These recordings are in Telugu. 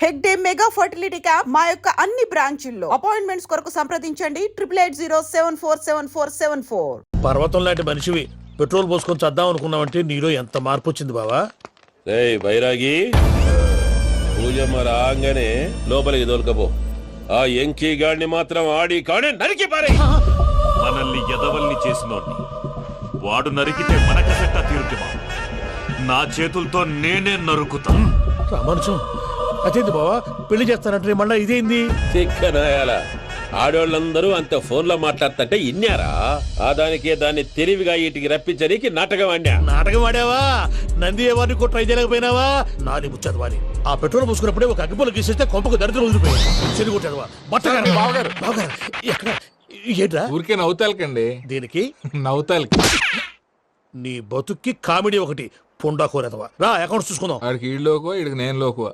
హెగ్డే మెగా ఫర్టిలిటీ క్యాంప్ మా యొక్క అన్ని బ్రాంచుల్లో. అపాయింట్మెంట్స్ కొరకు సంప్రదించండి 8880747474. పర్వతం లాంటి మనిషివి పెట్రోల్ పోసుకొని చద్దాం అనుకున్నావంటే నీలో ఎంత మార్పు వచ్చింది బావా. బైరాగి పూజమ్మ రాగానే లోపలికి దొరకపో. ఆ ఎంకీ గాడిని మాత్రం ఆడి కాడే నరికి పారే. మనల్ని ఎదవల్ని చేసినోడ్ని వాడు నరికితే మనకసెట్ట తీరుతుమా? నా చేతులతో నేనే నరుకుతా. రామానుజం అదేంది బావా పెళ్లి చేస్తానంటే మళ్ళా ఇదేంది? తిక్కనాయాల ఆడోళ్ళందరూ అంత ఫోన్లో మాట్లాడుతుంటే ఇన్నారా? ఆ దానికే దాన్ని తెలివిగా ఇటుకి రప్పించడానికి నాటకం ఆడా. నాటకం ఆడావా? నంది ఎవరిని కూడా ట్రై చేయలేకపోయినావా? నాని ముచ్చదవాని ఆ పెట్రోల్ పోసుకున్నప్పుడే ఒక అగ్గిపోలు గీసేస్తే కొంపకు దరిద్రం వదిలిపోయాడు. చెరి కొట్టాడువా బట్టగారు బావగారు బావగారు ఎక్కడ ఏంట్రా? ఊరికే నవ్వుతాలకండి. దీనికి నవ్వుతాలకి నీ బతుక్కి కామెడీ ఒకటి పుండా కోరేదవా. రా అకౌంట్స్ చూసుకుందాం. ఆడికి ఈడు లోకువ, ఈడికి నేను లోకువ.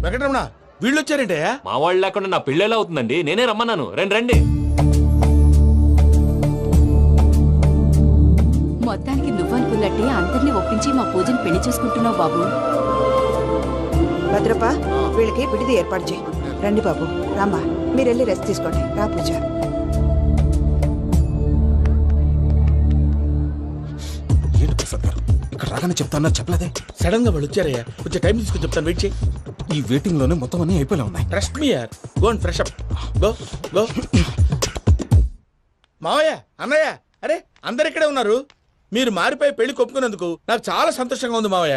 వెంకటరమణ వీళ్ళు వచ్చారంటే మా వాళ్ళు లేకుండా నా పెళ్ళేలా అవుతుందండి? నేనే రమ్మన్నాను. రండి రండి. మొత్తానికి నువ్వనుకున్నట్టే అందరినీ ఒప్పించి మా పూజను పెళ్లి చేసుకుంటున్నావు బాబు. భద్రప్ప వీళ్ళకి విడిది ఏర్పాటు చేయి. రండి బాబు రామ్మా, మీరెళ్ళి రెస్ట్ తీసుకోండి. రా పూజ. ఏంటి ప్రసాద్ గారు ఇక్కడ రాగానే చెప్తాను చెప్పలేదే? సడన్ గా వాళ్ళు వచ్చారయ్యా, కొంచెం టైం తీసుకుని చెప్తాను. వెయిట్ చేయి. ఈ వెయిటింగ్ లోనే మొత్తం అన్ని అయిపోయి ఉన్నాయి. ట్రస్ట్ మీ యార్. Go and fresh up. Go go. మావయ్య అన్నయ్య అరే అందరు ఇక్కడే ఉన్నారు. మీరు మారిపోయి పెళ్లి కొప్పుకున్నందుకు నాకు చాలా సంతోషంగా ఉంది మావయ్య.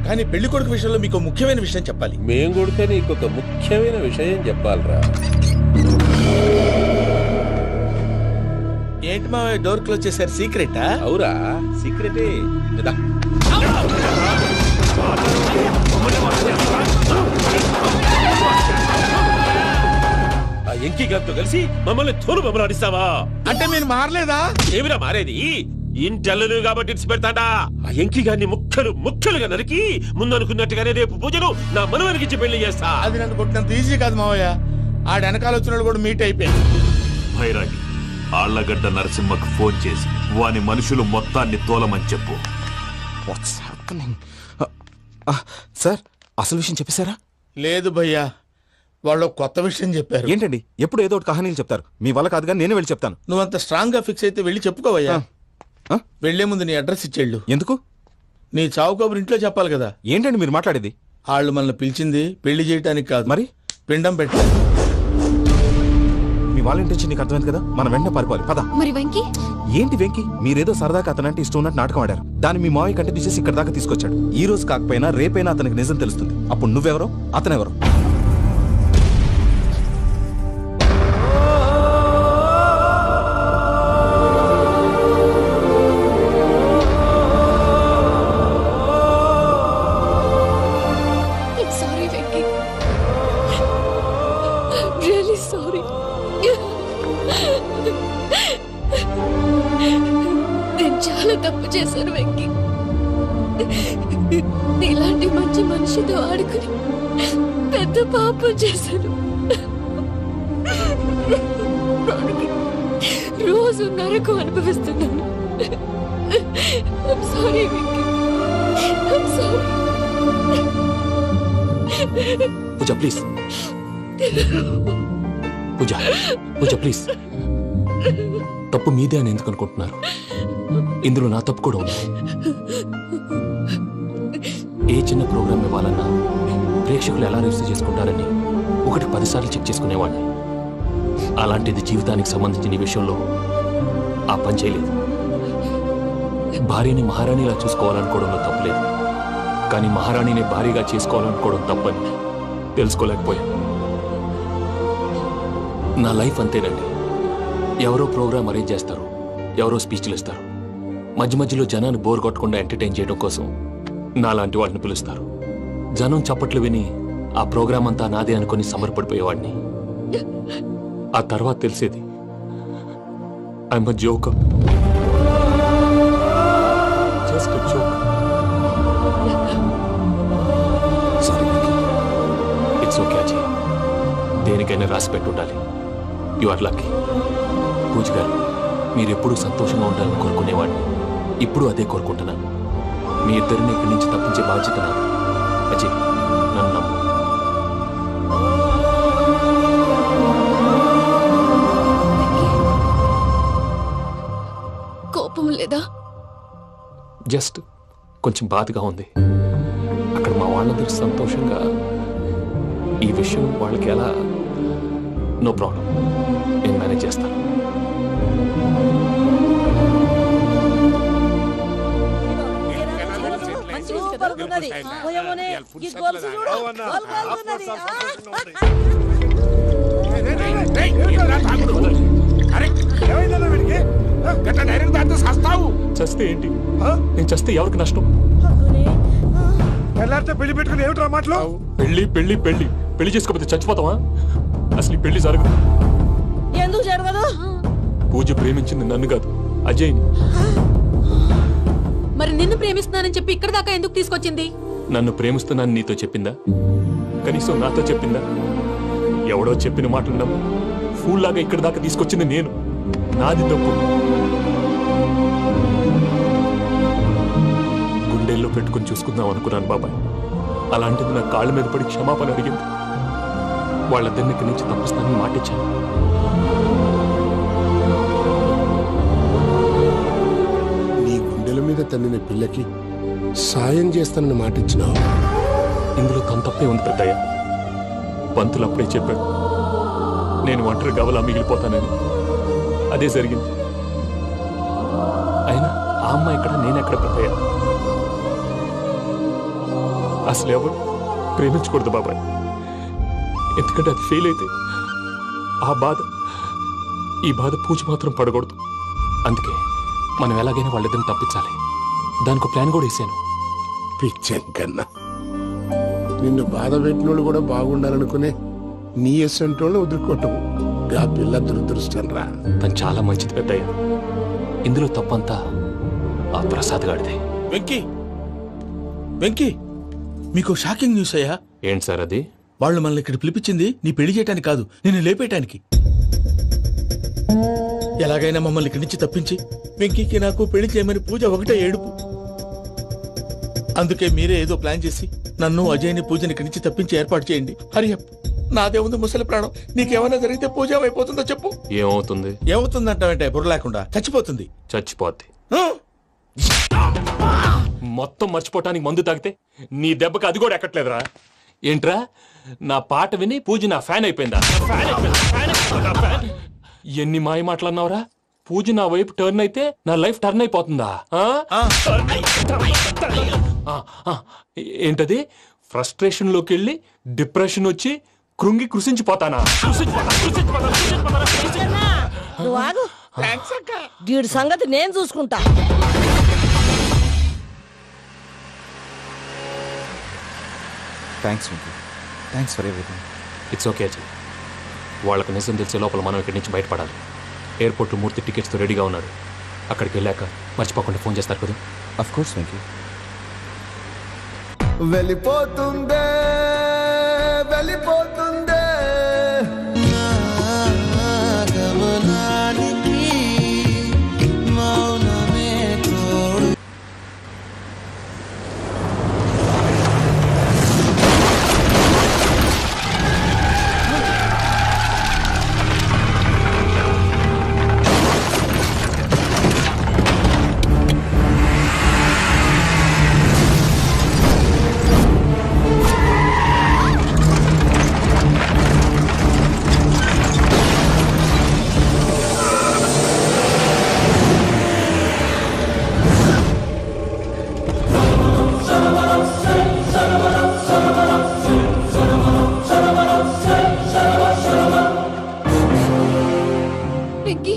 కానీ పెళ్లి కొడుకు విషయంలో మీకు ముఖ్యమైన విషయం చెప్పాలి. మేం కొడితే నీకు ఒక ముఖ్యమైన విషయం చెప్పాలరా. ఏంటి మావయ్య డోర్ క్లోజ్ చేశారు? సీక్రెటా? అవురా సీక్రెటే. ఆ ఎంకీ గారితో కలిసి మమ్మల్ని తోలు బొమ్మలాడిస్తావా? అంటే మీరు మారలేదా? ఏమిరా మారేది? ఇంటల్లు కాబట్టి ఇడిచి పెడతాడా? ఆ ఎంకీ గారిని ముక్కలుగా నరికి ముందు అనుకున్నట్టుగానే రేపు పూజను నా మనవనికిచ్చి పెళ్లి చేస్తా. అది నన్ను కొట్టినంత ఈజీ కాదు మావయ్య. ఆ వెనకాల వచ్చిన కూడా మీట్ అయిపోయింది. భైరాగి ఆళ్లగడ్డ నరసింహకు ఫోన్ చేసి వాని మనుషులు మొత్తాన్ని తోలమని చెప్పు. What's happening? సార్ అసలు విషయం చెప్పేశారా? లేదు భయ్యా, వాళ్ళు కొత్త విషయం చెప్పారు. ఏంటండి ఎప్పుడు ఏదో ఒకటి కహానీలు చెప్తారు. మీ వల్ల కాదుగా నేనే వెళ్ళి చెప్తాను. నువ్వంత స్ట్రాంగ్ గా ఫిక్స్ అయితే వెళ్ళి చెప్పుకోవయ్యా. వెళ్లే ముందు నీ అడ్రస్ ఇచ్చేళ్ళు. ఎందుకు? నీ చావు కబురు ఇంట్లో చెప్పాలి కదా. ఏంటండి మీరు మాట్లాడేది? వాళ్ళు మనల్ని పిలిచింది పెళ్లి చేయడానికి కాదు, మరి పిండం పెట్టాలి. మీ వాళ్ళ ఇంటెన్షన్ నీకు అర్థమైంది కదా. మనం వెంటనే పారిపోవాలి. పద. మరి వెంకీ? ఏంటి వెంకీ? మీరేదో సరదాగా అతనంటే ఇష్టం ఉన్నట్టు నాటకం ఆడారు. దాన్ని మీ మావయ్య కంటే తీసేసి ఇక్కడ దాకా తీసుకొచ్చాడు. ఈ రోజు కాకపోయినా రేపైనా అతనికి నిజం తెలుస్తుంది. అప్పుడు నువ్వెవరో అతనెవరో. Sorry Venky, really sorry. నేను చాలా తప్పు చేశాను వెంకీ. ఇలాంటి మంచి మనిషితో ఆడుకుని పెద్ద పాపం చేశాను. రోజు నరకం అనుభవిస్తున్నాను. Sorry Venky, sorry. Pooja please. Pooja Pooja please. తప్పు మీదే అని ఎందుకు అనుకుంటున్నారు? ఇందులో నా తప్పు కూడా ఉంది. ఏ చిన్న ప్రోగ్రామ్ ఇవ్వాలన్నా ప్రేక్షకులు ఎలా రిసీవ్ చేసుకుంటారని 1-10 సార్లు చెక్ చేసుకునేవాడిని. అలాంటిది జీవితానికి సంబంధించిన ఈ విషయంలో ఆ పని చేయలేదు. భార్యని మహారాణిలా చూసుకోవాలనుకోవడంలో తప్పులేదు, కానీ మహారాణిని భారీగా చేసుకోవాలనుకోవడం తప్పని తెలుసుకోలేకపోయాను. నా లైఫ్ అంతేనండి. ఎవరో ప్రోగ్రామ్ అరేంజ్ చేస్తారు, ఎవరో స్పీచ్లు ఇస్తారు. మధ్య మధ్యలో జనాన్ని బోర్ కొట్టకుండా ఎంటర్టైన్ చేయడం కోసం నాలాంటి వాళ్ళని పిలుస్తారు. జనం చప్పట్లు విని ఆ ప్రోగ్రాం అంతా నాదే అనుకుని సమర్పడిపోయేవాడిని. ఆ తర్వాత తెలిసేది I'm a joker. Just a joke. It's okay Ajay, దేనికైనా రాసి పెట్టుండాలి. You are lucky. పూజ గారు, మీరు ఎప్పుడూ సంతోషంగా ఉండాలని కోరుకునేవాడిని. ఇప్పుడు అదే కోరుకుంటున్నాను. మీ ఇద్దరిని ఇక్కడి నుంచి తప్పించే బాధ్యత నాది. అజయ్, నన్ను నమ్ము. కోపం లేదా? జస్ట్ కొంచెం బాధగా ఉంది. అక్కడ మా వాళ్ళందరూ సంతోషంగా, ఈ విషయం వాళ్ళకి ఎలా? నో ప్రాబ్లం, నేను మేనేజ్ చేస్తాను. చస్తే ఏంటి? నేను చస్తే ఎవరికి నష్టం? పెళ్లి పెట్టుకుని ఏమిట్రా మాటలు? పెళ్లి పెళ్లి పెళ్లి పెళ్లి చేసుకోకపోతే చచ్చిపోతావా? అసలు ఈ పెళ్లి జరగదు. ఎందుకు జరగదు? పూజ ప్రేమించింది నన్ను కాదు, అజయ్ని. మరి నిన్ను ప్రేమిస్తున్నానని చెప్పి ఇక్కడ దాకా ఎందుకు తీసుకొచ్చింది? నన్ను ప్రేమిస్తున్నాను నీతో చెప్పిందా? కనీసం నాతో చెప్పిందా? ఎవడో చెప్పిన మాటలు నమ్ము ఫూల్ లాగా ఇక్కడ దాకా తీసుకొచ్చింది నేను. నాది తప్పు. గుండెల్లో పెట్టుకుని చూసుకుందాం అనుకున్నాను బాబాయ్. అలాంటిది నా కాళ్ళ మీద పడి క్షమాపణ అడిగింది. వాళ్ళిద్దరిని ఇక్కడి నుంచి తప్పిస్తానని మాటిచ్చాను. నీ గుండెల మీద తన్నిన పిల్లకి సాయం చేస్తానని మాటిచ్చినావు. ఇందులో తన తప్పే ఉంది పెద్దయ్య. పంతులు అప్పుడే చెప్పాడు నేను ఒంటరి గవలా మిగిలిపోతానని. అదే జరిగింది. అయినా ఆ అమ్మాయి ఎక్కడ, నేనెక్కడ పెద్దయ్య? అసలు ఎవరు ప్రేమించకూడదు బాబాయ్. ఎందుకంటే అది ఫెయిల్ అయితే ఆ బాధ, ఈ బాధ పూజ మాత్రం పడకూడదు. అందుకే మనం ఎలాగైనా వాళ్ళిద్దరిని తప్పించాలి. దానికి ప్లాన్ కూడా వేసాను. పిచ్చంకన్నా నిన్ను బాధ పెట్టినోళ్ళు కూడా బాగుండాలనుకునే నీ ఎస్సంటోళ్ళు వదులుకోవటం ఆ పిల్ల దురదృష్టం రా. తను చాలా మంచిది పెద్దయ్య. ఇందులో తప్పంతా ఆ ప్రసాద్ గాడిదే. వెంకీ, వెంకీ, మీకు షాకింగ్ న్యూస్ అయ్యా. ఏంటి సార్ అది? వాళ్ళు మనల్ని ఇక్కడ పిలిపించింది నీ పెళ్లి చేయటానికి కాదు, నిన్ను లేపేయటానికి. ఎలాగైనా మమ్మల్ని ఇక్కడి నుంచి తప్పించి వెంకీకి నాకు పెళ్లి చేయమని పూజ ఒకటే ఏడుపు. అందుకే మీరే ఏదో ప్లాన్ చేసి నన్ను అజయ్ని పూజని ఇక్కడి నుంచి తప్పించి ఏర్పాటు చేయండి. హరియప్, నాదే ఉంది ముసలి ప్రాణం. నీకేమైనా జరిగితే పూజ అయిపోతుందో చెప్పు. ఏమవుతుంది? ఏమవుతుందంటావంటే బుర్ర లేకుండా చచ్చిపోతుంది. చచ్చిపోద్ది. ఆ? మొత్తం మర్చిపోవటానికి మందు తాగితే నీ దెబ్బకి అది కూడా ఎక్కట్లేదురా. ఏంట్రా, నా పాట విని పూజ నా ఫ్యాన్ అయిపోయిందా? ఎన్ని మాయ మాటలన్నావురా? పూజ నా వైపు టర్న్ అయితే నా లైఫ్ టర్న్ అయిపోతుందా? ఏంటది? ఫ్రస్ట్రేషన్ లోకి వెళ్ళి డిప్రెషన్ వచ్చి కృంగి కృషించిపోతానా? వీడి సంగతి నేను చూసుకుంటా. Thanks Venky, thanks for everything. It's okay Ajay. వాళ్ళకు నిజం తెలిసే లోపల మనం ఇక్కడి నుంచి బయటపడాలి. ఎయిర్పోర్ట్లో మూర్తి టికెట్స్తో రెడీగా ఉన్నాడు. అక్కడికి వెళ్ళాక మర్చిపోకుండా ఫోన్ చేస్తారు కదా. Of course Venky. వెళ్ళిపోతుందే వెళ్ళిపోతుందే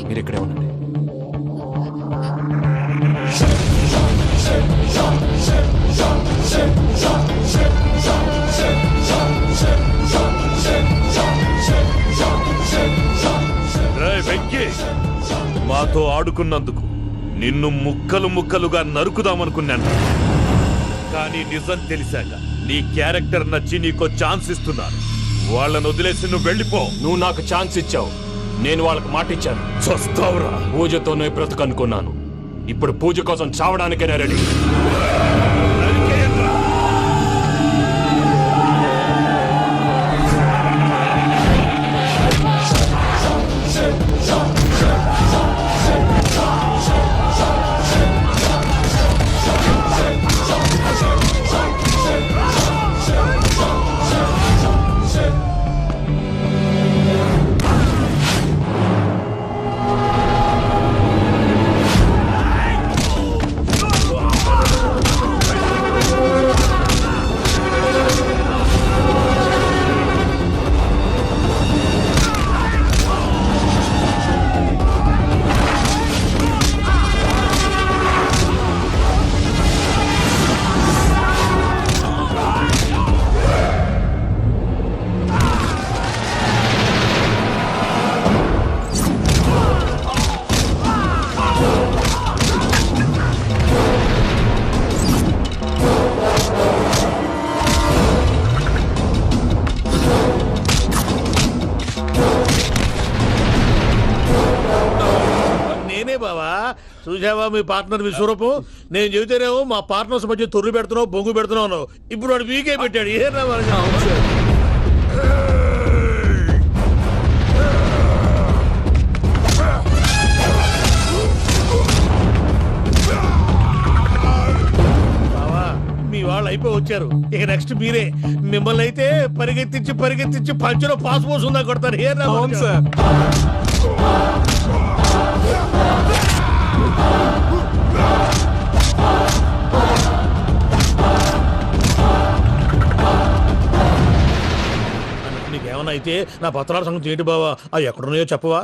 మీరు ఇక్కడే ఉండండి. నాతో ఆడుకున్నందుకు నిన్ను ముక్కలు ముక్కలుగా నరుకుదామనుకున్నాను. కానీ నిజం తెలిసాక నీ క్యారెక్టర్ నచ్చి నీకో ఛాన్స్ ఇస్తున్నాను. వాళ్ళను వదిలేసి నువ్వు వెళ్ళిపో. నువ్వు నాకు ఛాన్స్ ఇచ్చావు, నేను వాళ్ళకి మాట ఇచ్చాను. చస్తావురా. పూజతోనే బ్రతుకనుకున్నాను, ఇప్పుడు పూజ కోసం చావడానికైనా రెడీ. బావా చూసావా మీ పార్ట్నర్ విశ్వరూపం? నేను చెబితేనేమో మా పార్ట్నర్స్ మధ్య తొర్రు పెడుతున్నావు, బొంగు పెడుతున్నావు. ఇప్పుడు వాడు వీకే పెట్టాడు. ఏనా బావా మీ వాళ్ళు అయిపోయి వచ్చారు, ఇక నెక్స్ట్ మీరే. మిమ్మల్ని అయితే పరిగెత్తించి పరిగెత్తించి పంచలో పాస్ పోస్ ఉందా కొడతారు. ఏనా సార్ నీకేమన్నా అయితే నా పత్రాల సంగతి ఏంటి బావా? అవి ఎక్కడున్నాయో చెప్పవా?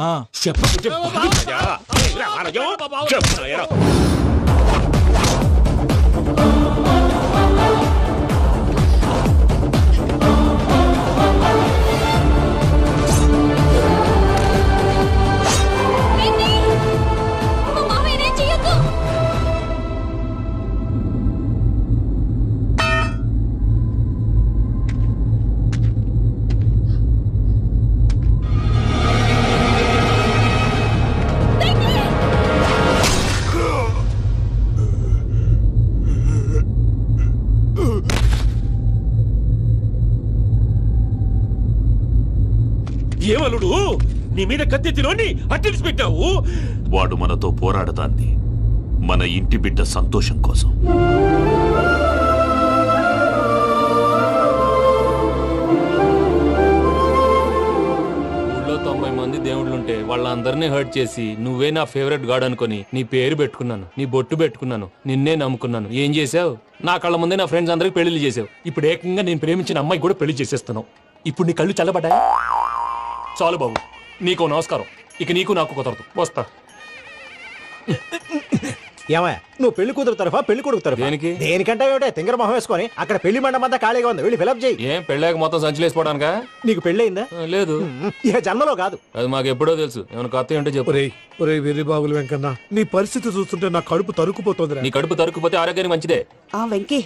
ఏమలుడు నీ మీద కత్తెత్తిలోని అట్టెలిసి పెట్టావు? వాడు మనతో పోరాడతాంది మన ఇంటి బిడ్డ సంతోషం కోసం. ఊళ్ళో 90 మంది దేవుళ్ళుంటే వాళ్ళందరినీ హర్ట్ చేసి నువ్వే నా ఫేవరెట్ గాడ్ అనుకుని నీ పేరు పెట్టుకున్నాను, నీ బొట్టు పెట్టుకున్నాను, నిన్నే నమ్ముకున్నాను. ఏం చేసావు? నా కళ్ళ ముందే నా ఫ్రెండ్స్ అందరికి పెళ్లి చేసావు. ఇప్పుడు ఏకంగా నేను ప్రేమించిన అమ్మాయి కూడా పెళ్లి చేసేస్తున్నావు. ఇప్పుడు నీ కళ్ళు చల్లబడ్డాయి. చాలు బాబు, నీకు నమస్కారం. ఇక నీకు నాకు కుదరదు, వస్తా. ఏమయ్య, నువ్వు పెళ్లి కూతురు తరఫా పెళ్లి కొడుకు తరఫా? దేనికి? దేనికంటే ఏమిటే తింగర మొహం వేసుకొని అక్కడ పెళ్లి మండపం అంతా ఖాళీగా ఉంది, వెళ్ళి ఫిలప్ చేయి. ఏం పెళ్ళాక మొత్తం సంచలేసిపోవడానికా? నీకు పెళ్ళయిందా? లేదు. ఇక జన్మలో కాదు. అది మాకు ఎప్పుడో తెలుసు. ఏమైనా కొత్త ఏంటో చెప్పు. ఒరే వెర్రి బాబులు వెంకన్న, నీ పరిస్థితి చూస్తుంటే నా కడుపు తరుక్కుపోతుంది. నీ కడుపు తరుక్కుపోతే ఆరోగ్యానికి మంచిదే. ఆ వెంకీ,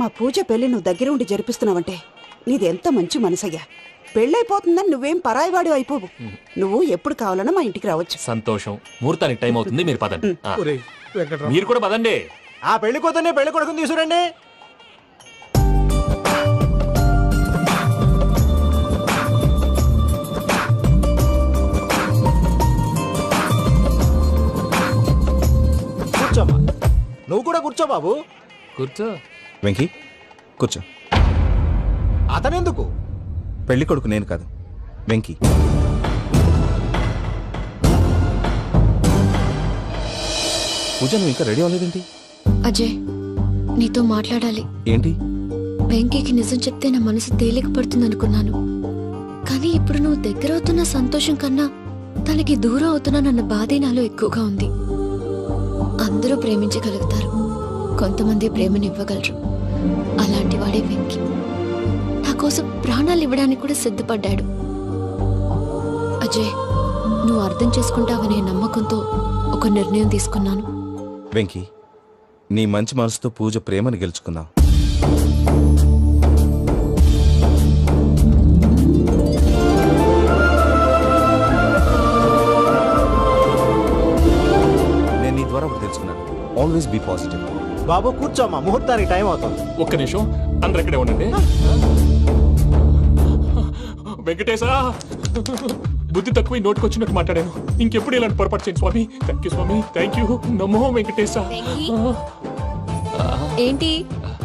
మా పూజ పెళ్లి నువ్వు దగ్గర ఉండి జరిపిస్తున్నావంటే నీది ఎంత మంచి మనసయ్యా. పెళ్ళైపోతుందని నువ్వేం పరాయివాడు అయిపోవు. నువ్వు ఎప్పుడు కావాలన్నా మా ఇంటికి రావచ్చు. సంతోషం. ముహూర్తానికి టైం అవుతుంది, మీరు పదండి. వెంకట్రావు మీరు కూడా పదండి. ఆ పెళ్లి కూతుర్ని పెళ్లి కొడుకుని తీసుకురండి. కూర్చోమ్మా. నువ్వు కూడా కూర్చో బాబు. కూర్చో. వెంకీ కూర్చో. అతనెందుకు? పెళ్లి కొడుకు నేను కాదు, వెంకీ. పూజ నువ్వు ఇంకా రెడీ అవ్వలేదేంటి? అజయ్, నీతో మాట్లాడాలి. ఏంటి? వెంకీకి నిజం చెప్తే నా మనసు తేలిక పడుతుంది అనుకున్నాను. కానీ ఇప్పుడు నువ్వు దగ్గర అవుతున్న సంతోషం కన్నా తనకి దూరం అవుతున్నానన్న బాధే నాలో ఎక్కువగా ఉంది. అందరూ ప్రేమించగలుగుతారు, కొంతమంది ప్రేమనివ్వగలరు. అలాంటి వాడే వెంకీ. నా కోసం ప్రాణాలు ఇవ్వడానికి కూడా సిద్ధపడ్డాడు. అజయ్, నువ్వు అర్థం చేసుకుంటావనే నమ్మకంతో ఒక నిర్ణయం తీసుకున్నాను. వెంకీ, నీ మంచి మనసుతో పూజ ప్రేమను గెలుచుకున్నావు. నేను నీ ద్వారా ఒకటి తెలుసుకున్నాను. Always be positive. బాబు కూర్చోమ్మా, ముహూర్తానికి టైం అవుతుంది. ఒక్క నిమిషం, అందరు ఇక్కడే ఉండండి. వెంకటేశా, బుద్ధి తక్కువ నోటుకొచ్చినట్టు మాట్లాడాను. ఇంకెప్పుడు ఇలాంటి పొరపాటు చేయండి స్వామి. థ్యాంక్ యూ స్వామి, థ్యాంక్ యూ. నమో వెంకటేశా. ఏంటి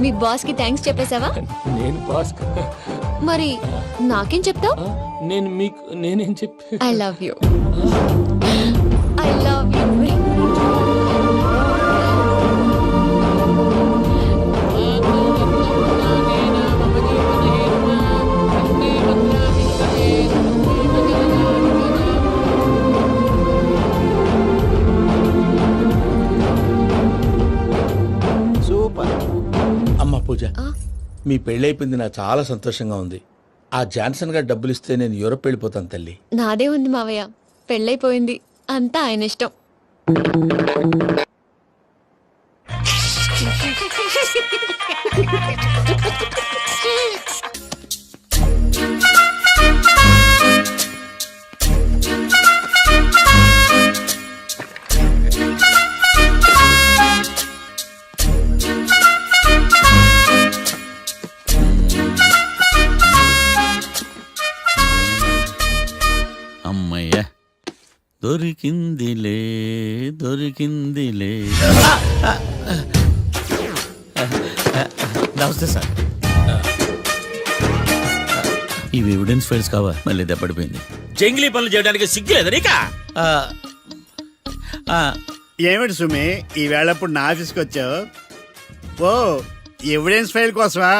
మీ బాస్ కి థ్యాంక్స్ చెప్పేశావా? నేను బాస్ మరి నాకేం చెప్తావు? నేను మీకు నేనేం చెప్పి I love you. I love you. Super. అమ్మ పూజ, మీ పెళ్ళైపోయింది నాకు చాలా సంతోషంగా ఉంది. ఆ జాన్సన్ గారు డబ్బులు ఇస్తే నేను యూరోప్ వెళ్ళిపోతాను తల్లి. నాదే ఉంది మావయ్య, పెళ్ళైపోయింది, అంతా ఆయన ఇష్టం. అమ్మయ్య, దొరికిందిలే దొరికిందిలే. నమస్తే సార్. ఇవి ఎవిడెన్స్ ఫైల్స్ కావా? మళ్ళీ దెబ్బడిపోయింది. జంగిలీ పనులు చేయడానికి సిగ్గులేదు నీకా? ఏమిటి సుమి, ఈ వేళప్పుడు నా ఆఫీస్కి వచ్చావు? ఓ, ఎవిడెన్స్ ఫైల్ కోసమా?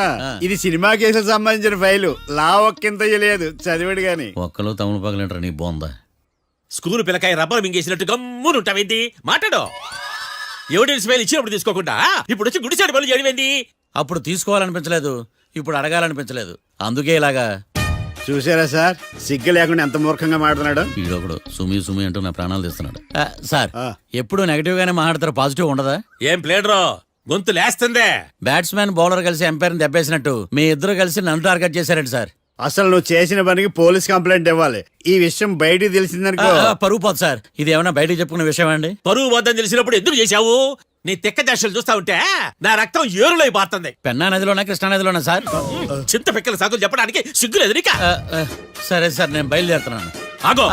ఇది సినిమా కేసులకు సంబంధించిన ఫైలు. లా ఒక్కింత లేదు, చదివాడు గాని. ఒక్కలో తమను పగలంటారా నీ బోందా? School పిల్లకాయ rubber మింగేసినట్టు గమ్మునుంటావేంటి? మాట్లాడు. ఎవిడెన్స్ ఫైల్ ఇచ్చినప్పుడు తీసుకోకుండా ఇప్పుడు వచ్చి గుడిసాడు పనులు చేయడమేంది? అప్పుడు తీసుకోవాలనిపించలేదు, ఇప్పుడు అడగాలనిపించలేదు, అందుకే ఇలాగా. చూసారా సార్, సిగ్గు లేకుండా ఎంత మూర్ఖంగా మాట్లాడు. ఈడొకడు సుమి సుమి అంటూ నా ప్రాణాలు తీస్తున్నాడు. సార్, ఎప్పుడు నెగటివ్ గానే మాట్లాడతారు, పాజిటివ్ ఉండదా? ఏం ప్లేడరో గొంతు లేస్తుందే. బ్యాట్స్మెన్ బౌలర్ కలిసి ఎంపైర్ దెబ్బేసినట్టు మీ ఇద్దరు కలిసి నన్ను టార్గెట్ చేశారండి సార్. అసలు నువ్వు చేసిన పనికి పోలీస్ కంప్లైంట్ ఇవ్వాలి. ఈ విషయం బయటికి తెలిసిందనుకో పరువు పోదు సార్. ఇది ఏమైనా బయటికి చెప్పుకున్న విషయం అండి? పరువు వద్దని తెలిసినప్పుడు ఎందుకు చేశావు? నీ తెక్క దశలు చూస్తా ఉంటే నా రక్తం ఏరులై పారుతుంది. పెన్నా నదిలోనా కృష్ణా నదిలోనా సార్? చింత పిక్కల సాగులు చెప్పడానికి సిగ్గులేదు నీకా? సరే సార్, నేను బయలుదేరుతున్నాను. ఆగో,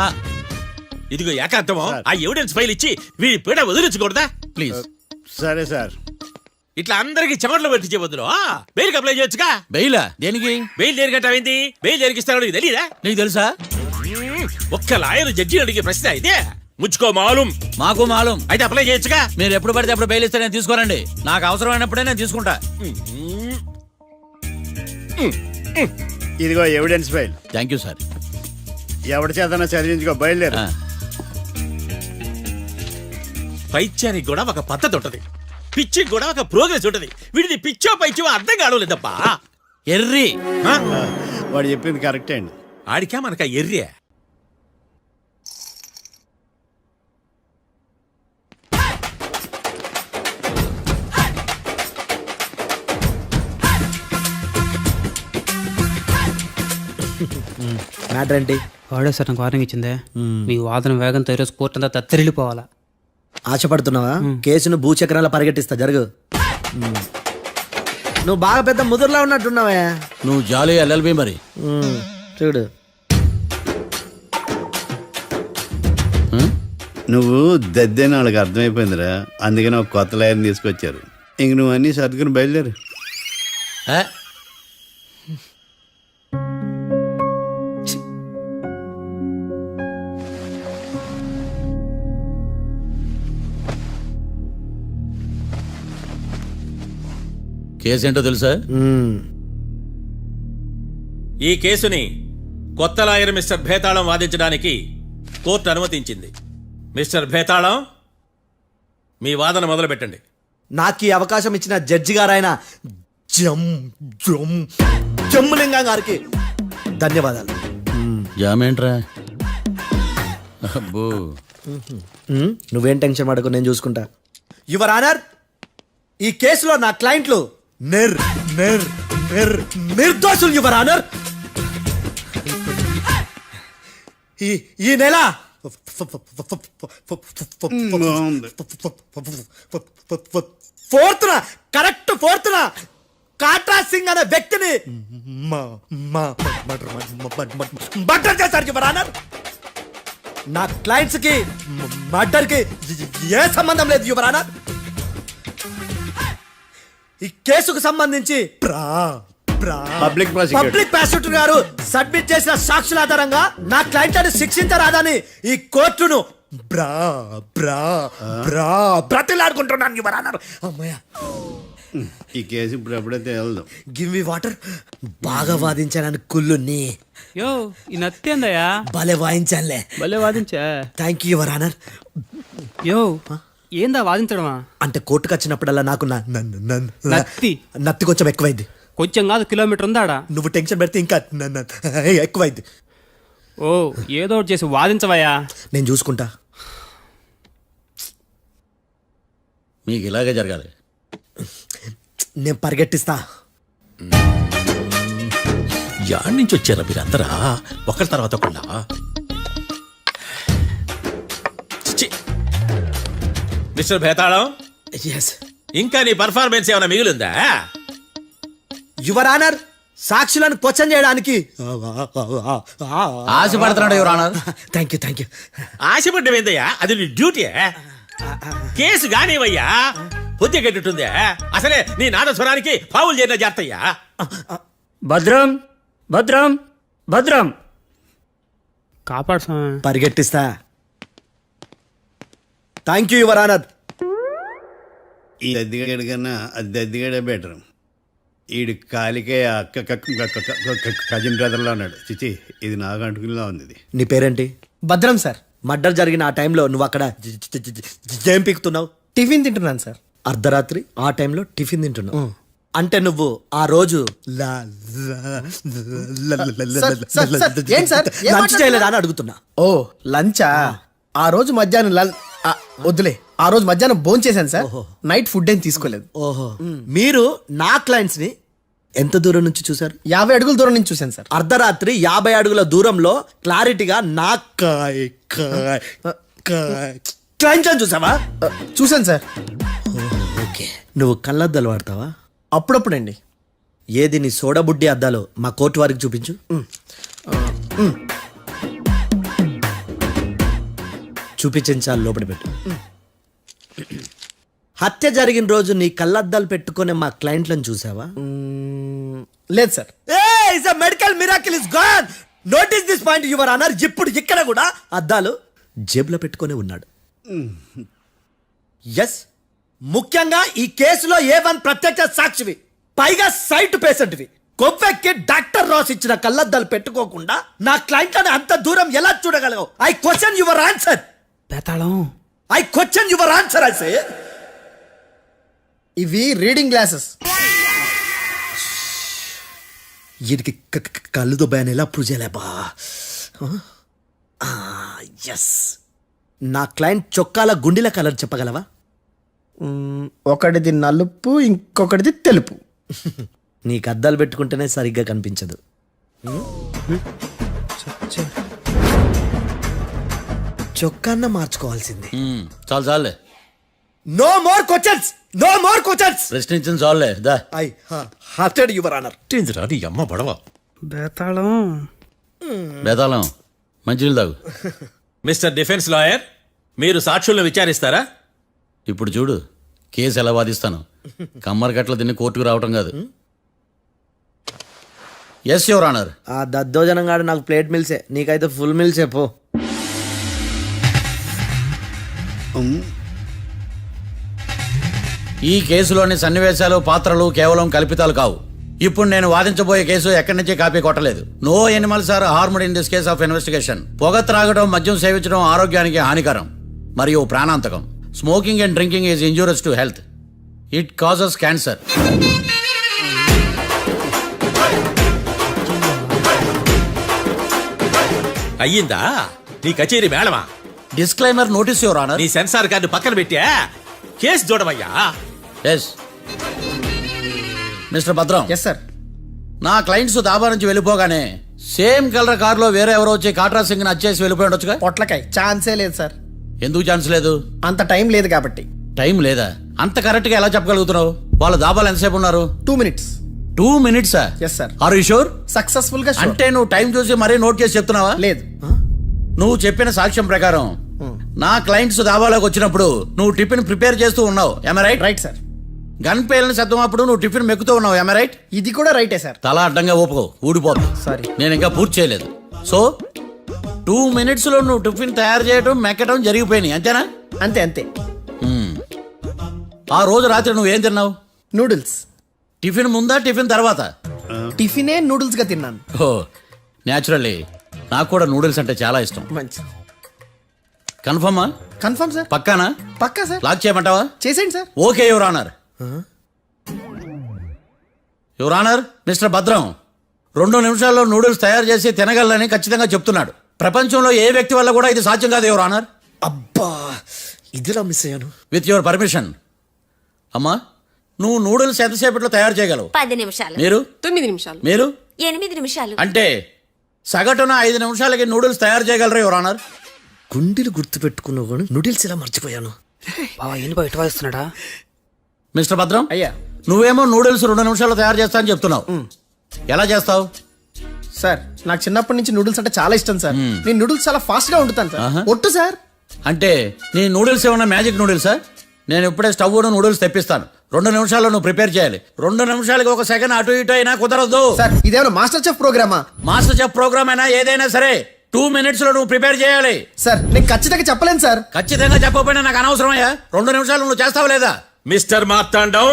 ఇదిగో ఏకాంతమో ఆ ఎవిడెన్స్ ఫైల్ ఇచ్చి వీడి పీడ వదిలించకూడదా ప్లీజ్? సరే సార్. ఇట్లా అందరికి చెమటలు పెట్టించే బదులు బెయిల్ అప్లై చేయొచ్చుగా. బెయిలా? దేనికి? బెయిల్ దేనికంటావేంది? బెయిల్ దేనికి ఇస్తారో నీకు తెలియదా? నీకు తెలుసా? ఒక్క లాయర్ జడ్జి అడిగే ప్రశ్న అయితే ముచ్చుకో మాలూం. మాకు మాలూం. అయితే అప్లై చేయొచ్చుగా. మీరు ఎప్పుడు పడితే అప్పుడు బెయిల్ ఇస్తే నేను తీసుకోనండి. నాకు అవసరమైనప్పుడే నేను తీసుకుంటా. ఇదిగో evidence file. Thank you sir. ఎవరి చేతనా చదివించుకో, బయలుదేరు. పైత్యానికి కూడా ఒక పద్ధతి ఉంటది, పిచ్చికి కూడా ఒక ప్రోగ్రెస్ ఉంటది. వీడిది పిచ్చో పైచో అర్థం కావలేదప్పా. ఎర్రి. వాడు చెప్పింది కరెక్టే అండి. ఆడికా మనక ఎర్రే. మ్యాటర్ ఏంటి? వాడే సార్ నాకు వార్నింగ్ ఇచ్చిందే. మీ వాదన వేగంతో ఈరోజు కోర్టు అంతా తత్తరిల్లిపోవాలా. ఆశపడుతున్నావా? కేసును భూచక్రాల పరిగెట్టిస్తా, జరుగు. నువ్వు బాగా పెద్ద ముదురులా ఉన్నట్టున్నావే. నువ్వు జాలి ఎల్ఎల్బి మరి. చూడు, నువ్వు దద్దేని వాళ్ళకి అర్థమైపోయిందిరా, అందుకని ఒక కొత్త లాయర్ని తీసుకొచ్చారు. ఇంక నువ్వు అన్నీ సర్దుకుని బయలుదేరు. కేసు ఏంటో తెలుసా? ఈ కేసుని కొత్త లాయర్ మిస్టర్ భేతాళం వాదించడానికి కోర్టు అనుమతించింది. మిస్టర్ భేతాళం, మీ వాదన మొదలు పెట్టండి. నాకు ఈ అవకాశం ఇచ్చిన జడ్జి గారైన జమ్ములింగం గారికి ధన్యవాదాలు. జామేంట్రా? అబ్బో, నువ్వేం టెన్షన్ పడకు, నేను చూసుకుంటా. యువర్ ఆనర్, ఈ కేసులో నా క్లయింట్లు నిర్దోషులు యువర్ ఆనర్. ఈ నెల ఫోర్త్న కాట్రా సింగ్ అనే వ్యక్తిని మర్డర్ చేశారు యువర్ ఆనర్. నా క్లయింట్స్ కి మర్డర్ కి ఏ సంబంధం లేదు యువర్ ఆనర్. ఈ కేసుకు సంబంధించి పబ్లిక్ ప్రాసిక్యూటర్ గారు సబ్మిట్ చేసిన సాక్షుల ఆధారంగా నా క్లయింట్ అని శిక్షించరాదని ఈ కోర్టును బ్రతిలాడుకుంటున్నాను యువర్ ఆనర్. అమ్మయ్య, ఈ కేసు ఇప్పుడు ఎప్పుడైతే వెళ్దాం. Give me water. బాగా వాదించానని కుళ్ళుని యో ఈ నత్తేందయ్యా భలే వాయించానులే. భలే వాదించా. Thank you your honour. యో ఏందా వాదించడమా? అంటే కోర్టుకు వచ్చినప్పుడల్లా నాకు నత్తి కొంచెం ఎక్కువైంది. కొంచెం కాదు, కిలోమీటర్ ఉందాడా. నువ్వు టెన్షన్ పెడితే ఇంకా ఎక్కువైంది. ఓ ఏదో ఒకటి చేసి వాదించవయ్యా. నేను చూసుకుంటా. మీకు ఇలాగే జరగాలి. నేను పరిగెట్టిస్తా. యాడ్ నుంచి వచ్చారా మీరందరా ఒకరి తర్వాత ఒకళ్ళ? మిస్టర్ భేతాళం, ఇంకా నీ పర్ఫార్మెన్స్ ఏమైనా మిగిలిందా? యువర్ ఆనర్, సాక్షులను క్వశ్చన్ చేయడానికి ఆశపడుతున్నాడు యువర్ ఆనర్. Thank you. ఆశపడ్డం ఏందయ్యా? అది నీ డ్యూటీ. కేసు గానివయ్యా, బుద్ధి గట్టుందే. అసలే నీ నాదస్వరానికి పావులు చేరిన జాతయ్యా. భద్రం భద్రం భద్రం కాపాడు స్వామి. పరిగెట్టిస్తా. Thank you your honour. ఈ దద్దిగడి కన్నా అది దద్దిగడే బెటర్. ఈడు కాలికే కజిన్ బ్రదర్లో ఉన్నాడు. చిచి, ఇది నాగంటుకులా ఉంది. ఇది నీ పేరేంటి? భద్రం సార్. మర్డర్ జరిగిన ఆ టైంలో నువ్వు అక్కడ ఏం పీకుతున్నావు? టిఫిన్ తింటున్నాను సార్. అర్ధరాత్రి ఆ టైంలో టిఫిన్ తింటున్నావు అంటే నువ్వు ఆ రోజు లంచ్ చేయలేదా అని అడుగుతున్నా. ఓ లంచా? ఆ రోజు మధ్యాహ్నం వద్దులే, ఆ రోజు మధ్యాహ్నం భోజనం చేశాను సార్. నైట్ ఫుడ్ ఏం తీసుకోలేదు. ఓహో, మీరు నా క్లయింట్స్ ని ఎంత దూరం నుంచి చూసారు? 50 అడుగుల దూరం నుంచి చూశాను సార్. అర్ధరాత్రి 50 అడుగుల దూరంలో క్లారిటీగా నా క్లయింట్లను చూసావా? చూశాను సార్. ఓకే, నువ్వు కళ్ళద్దాలు వాడతావా? అప్పుడప్పుడండి. ఏది నీ సోడబుడ్డి అద్దాలు మా కోర్టు వారికి చూపించు. చూపించాలి, లోపల పెట్టు. హత్య జరిగిన రోజు నీ కళ్ళద్దాలు పెట్టుకునే మా క్లయింట్లను చూసావా? లేదు sir. Medical miracle is gone. Notice this point your honour. ఇప్పుడు ఇక్కడ కూడా అద్దాలు జేబులో పెట్టుకునే ఉన్నాడు. ఎస్, ముఖ్యంగా ఈ కేసులో A1 ప్రత్యక్ష సాక్షివి, పైగా సైట్ పేషెంట్వి. కొవ్వెక్కి డాక్టర్ రాస్ ఇచ్చిన కళ్ళద్దాలు పెట్టుకోకుండా నా క్లయింట్లను అంత దూరం ఎలా చూడగలవు? I question your answer. బేతాళం, I question your answer. I say ఇవి రీడింగ్ గ్లాసెస్. వీటికి కళ్ళు దుబ్బాయని ఎలా ప్రూవ్ చేయలేబా? ఎస్, నా క్లయింట్ చొక్కాల గుండెల కలర్ చెప్పగలవా? ఒకటిది నలుపు, ఇంకొకటిది తెలుపు. నీకు అద్దాలు పెట్టుకుంటేనే సరిగ్గా కనిపించదు. చొక్కాన్న మార్చుకోవాల్సింది. చాలు చాలే. No more questions, no more questions. ప్రశ్నించిన చాలులే. దా ఐ హార్టెడ్ యువర్ ఆనర్. నీ అమ్మ బడవ. బేతాళం, బేతాళం మంచినీళ్ళు తాగు. మిస్టర్ డిఫెన్స్ లాయర్, మీరు సాక్షులను విచారిస్తారా? ఇప్పుడు చూడు కేసు ఎలా వాదిస్తాను. కమ్మరి కట్ల తిని కోర్టుకు రావటం కాదు. Yes your honour. ఆ దద్దోజనం గాడు నాకు ప్లేట్ మిల్సే, నీకైతే ఫుల్ మిల్సే పో. ఈ కేసులోని సన్నివేశాలు, పాత్రలు కేవలం కల్పితాలు కావు. ఇప్పుడు నేను వాదించబోయే కేసు ఎక్కడి నుంచి కాపీ కొట్టలేదు. No animals are harmed in this case of investigation. పొగ త్రాగడం, మద్యం సేవించడం ఆరోగ్యానికి హానికరం మరియు ప్రాణాంతకం. Smoking and drinking is injurious to health. It causes cancer. అయ్యిందా నీ కచేరీ మేడమా? Disclaimer notice your honour. నీ సెన్సార్ కార్డు పక్కన పెట్టా కేసు చూడవయ్యా. Yes mister Bhadram. Yes sir. నా క్లయింట్స్ దాబా నుంచి వెళ్ళిపోగానే సేమ్ కలర్ కారులో వేరే ఎవరో వచ్చి కాట్రా సింగ్ ని వచ్చేసి వెళ్ళిపోయి ఉండొచ్చుగా. పొట్లకాయ ఛాన్సే లేదు సార్. ఎందుకు ఛాన్స్ లేదు? అంత టైం లేదు కాబట్టి. టైం లేదా? అంత కరెక్ట్ గా ఎలా చెప్పగలుగుతున్నావు? వాళ్ళు దాబాలు ఎంతసేపు ఉన్నారు? 2 minutes. 2 minutes? Yes sir. Are you sure? Successful గా sure. అంటే నువ్వు టైం చూసి మరీ నోట్ చేసి చెప్తున్నావా? లేదు. నువ్వు చెప్పిన సాక్ష్యం ప్రకారం నా క్లయింట్స్ దాబాలోకి వచ్చినప్పుడు నువ్వు టిఫిన్ ప్రిపేర్ చేస్తూ ఉన్నావు. ఎమ్ రైట్? Right sir. గన్ పేలిన శబ్దం అప్పుడు నువ్వు టిఫిన్ మెక్కుతూ ఉన్నావు. ఎమ్ రైట్? ఇది కూడా రైటే సార్. తల అడ్డంగా ఊపుకో, ఊడిపోతుంది. సారీ. నేను ఇంకా పూర్తి చేయలేదు. సో 2 minutes లో నువ్వు టిఫిన్ తయారు చేయడం మెక్కడం జరిగిపోయినాయి అంతేనా? అంతే అంతే. ఆ రోజు రాత్రి నువ్వేం తిన్నావు? నూడిల్స్. టిఫిన్ ముందా టిఫిన్ తర్వాత? టిఫినే నూడిల్స్ గా తిన్నాను. ఓ న్యాచురల్లీ నాకు కూడా నూడిల్స్ అంటే చాలా ఇష్టం. మంచి. కన్ఫర్మా? Confirm sir. పక్కానా? పక్కా సార్. లాక్ చేయమంటావా? చేసేయండి sir. Okay your honour. Your honour, mister Bhadram 2 నిమిషాల్లో నూడిల్స్ తయారు చేసి తినగలని ఖచ్చితంగా చెప్తున్నాడు. ప్రపంచంలో ఏ వ్యక్తి వల్ల కూడా ఇది సాధ్యం కాదు యువర్ ఆనర్. అబ్బా ఇదిలా మిస్ అయ్యాను. With your permission. అమ్మా నువ్వు నూడిల్స్ ఎంతసేపట్లో తయారు చేయగలవు? 10 నిమిషాలు. మీరు? 9 నిమిషాలు. మీరు? 8 నిమిషాలు. అంటే సగటున 5 నిమిషాలకి నూడిల్స్ తయారు చేయగలరా యువర్ ఆనర్? గుండెలు గుర్తు పెట్టుకున్నావు కానీ నూడిల్స్ ఇలా మర్చిపోయాను. మిస్టర్ భద్రం, అయ్యా నువ్వేమో నూడిల్స్ 2 నిమిషాల్లో తయారు చేస్తా అని చెప్తున్నావు. ఎలా చేస్తావు? సార్ నాకు చిన్నప్పటి నుంచి నూడిల్స్ అంటే చాలా ఇష్టం సార్. నేను నూడిల్స్ చాలా ఫాస్ట్ గా వండుతాను సార్. ఒట్టు సార్. అంటే నీ నూడిల్స్ ఏమన్నా మ్యాజిక్ నూడిల్సా? నేను ఇప్పుడే స్టవ్ నూడిల్స్ తెప్పిస్తాను. 2 నిమిషాల్లో నువ్వు ప్రిపేర్ చేయాలి. 2 నిమిషాలకి 1 సెకండ్ అటు ఇటు అయినా కుదరదు. సార్ ఇదేమైనా మాస్టర్ చెఫ్ ప్రోగ్రామా? మాస్టర్ చెఫ్ ప్రోగ్రామ్ అయినా ఏదైనా సరే 2 minutes లో నువ్వు ప్రిపేర్ చేయాలి. సార్ నేను ఖచ్చితంగా చెప్పలేను సార్. ఖచ్చితంగా చెప్పకపోయినా నాకు అనవసరమయ్యా. 2 నిమిషాలు నువ్వు చేస్తావా లేదా? మిస్టర్ మార్తాండం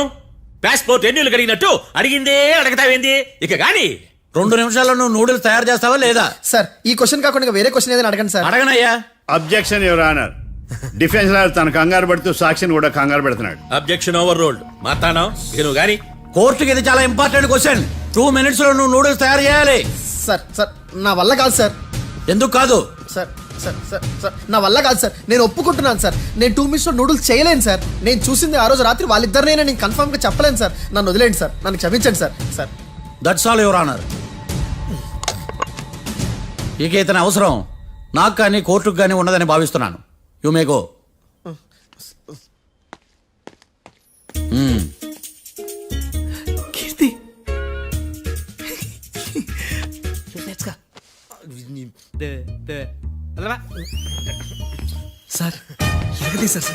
పాస్పోర్ట్ ఎన్నిళ్ళు కడిగినట్టు అడిగిందే అడగతావేంది ఇక గాని 2 నిమిషాల్లో నువ్వు నూడిల్స్ తయారు చేస్తావా లేదా? సార్ ఈ క్వశ్చన్ కాకుండా వేరే క్వశ్చన్ ఏదైనా అడగండి సార్. అడగనయ్యా. Objection your honour. Defence lawyer తన కంగారు పడుతూ సాక్షిని కూడా కంగారు పెడుతున్నాడు. Objection over ruled. మార్తాండం ఇక నువ్వు గాని కోర్టుకి ఇది చాలా ఇంపార్టెంట్ క్వశ్చన్. 2 minutes లో నువ్వు నూడిల్స్ తయారు చేయాలి. సార్ సార్ నా వల్ల కాదు సార్. ఎందుకు కాదు? సార్ సార్ సార్ సార్ నా వల్ల కాదు సార్. నేను ఒప్పుకుంటున్నాను సార్. నేను 2 minutes లో నూడిల్స్ చేయలేను సార్. నేను చూసింది ఆ రోజు రాత్రి వాళ్ళిద్దరినైనా నేను కన్ఫర్మ్ గా చెప్పలేను సార్. నన్ను వదిలేండి సార్. నన్ను క్షమించండి sir. Sir that's all your honour. ఇక ఇతని అవసరం నాకు కానీ కోర్టుకు కానీ ఉండదని భావిస్తున్నాను. You may go. Keerthi sir ఎలాగది సార్.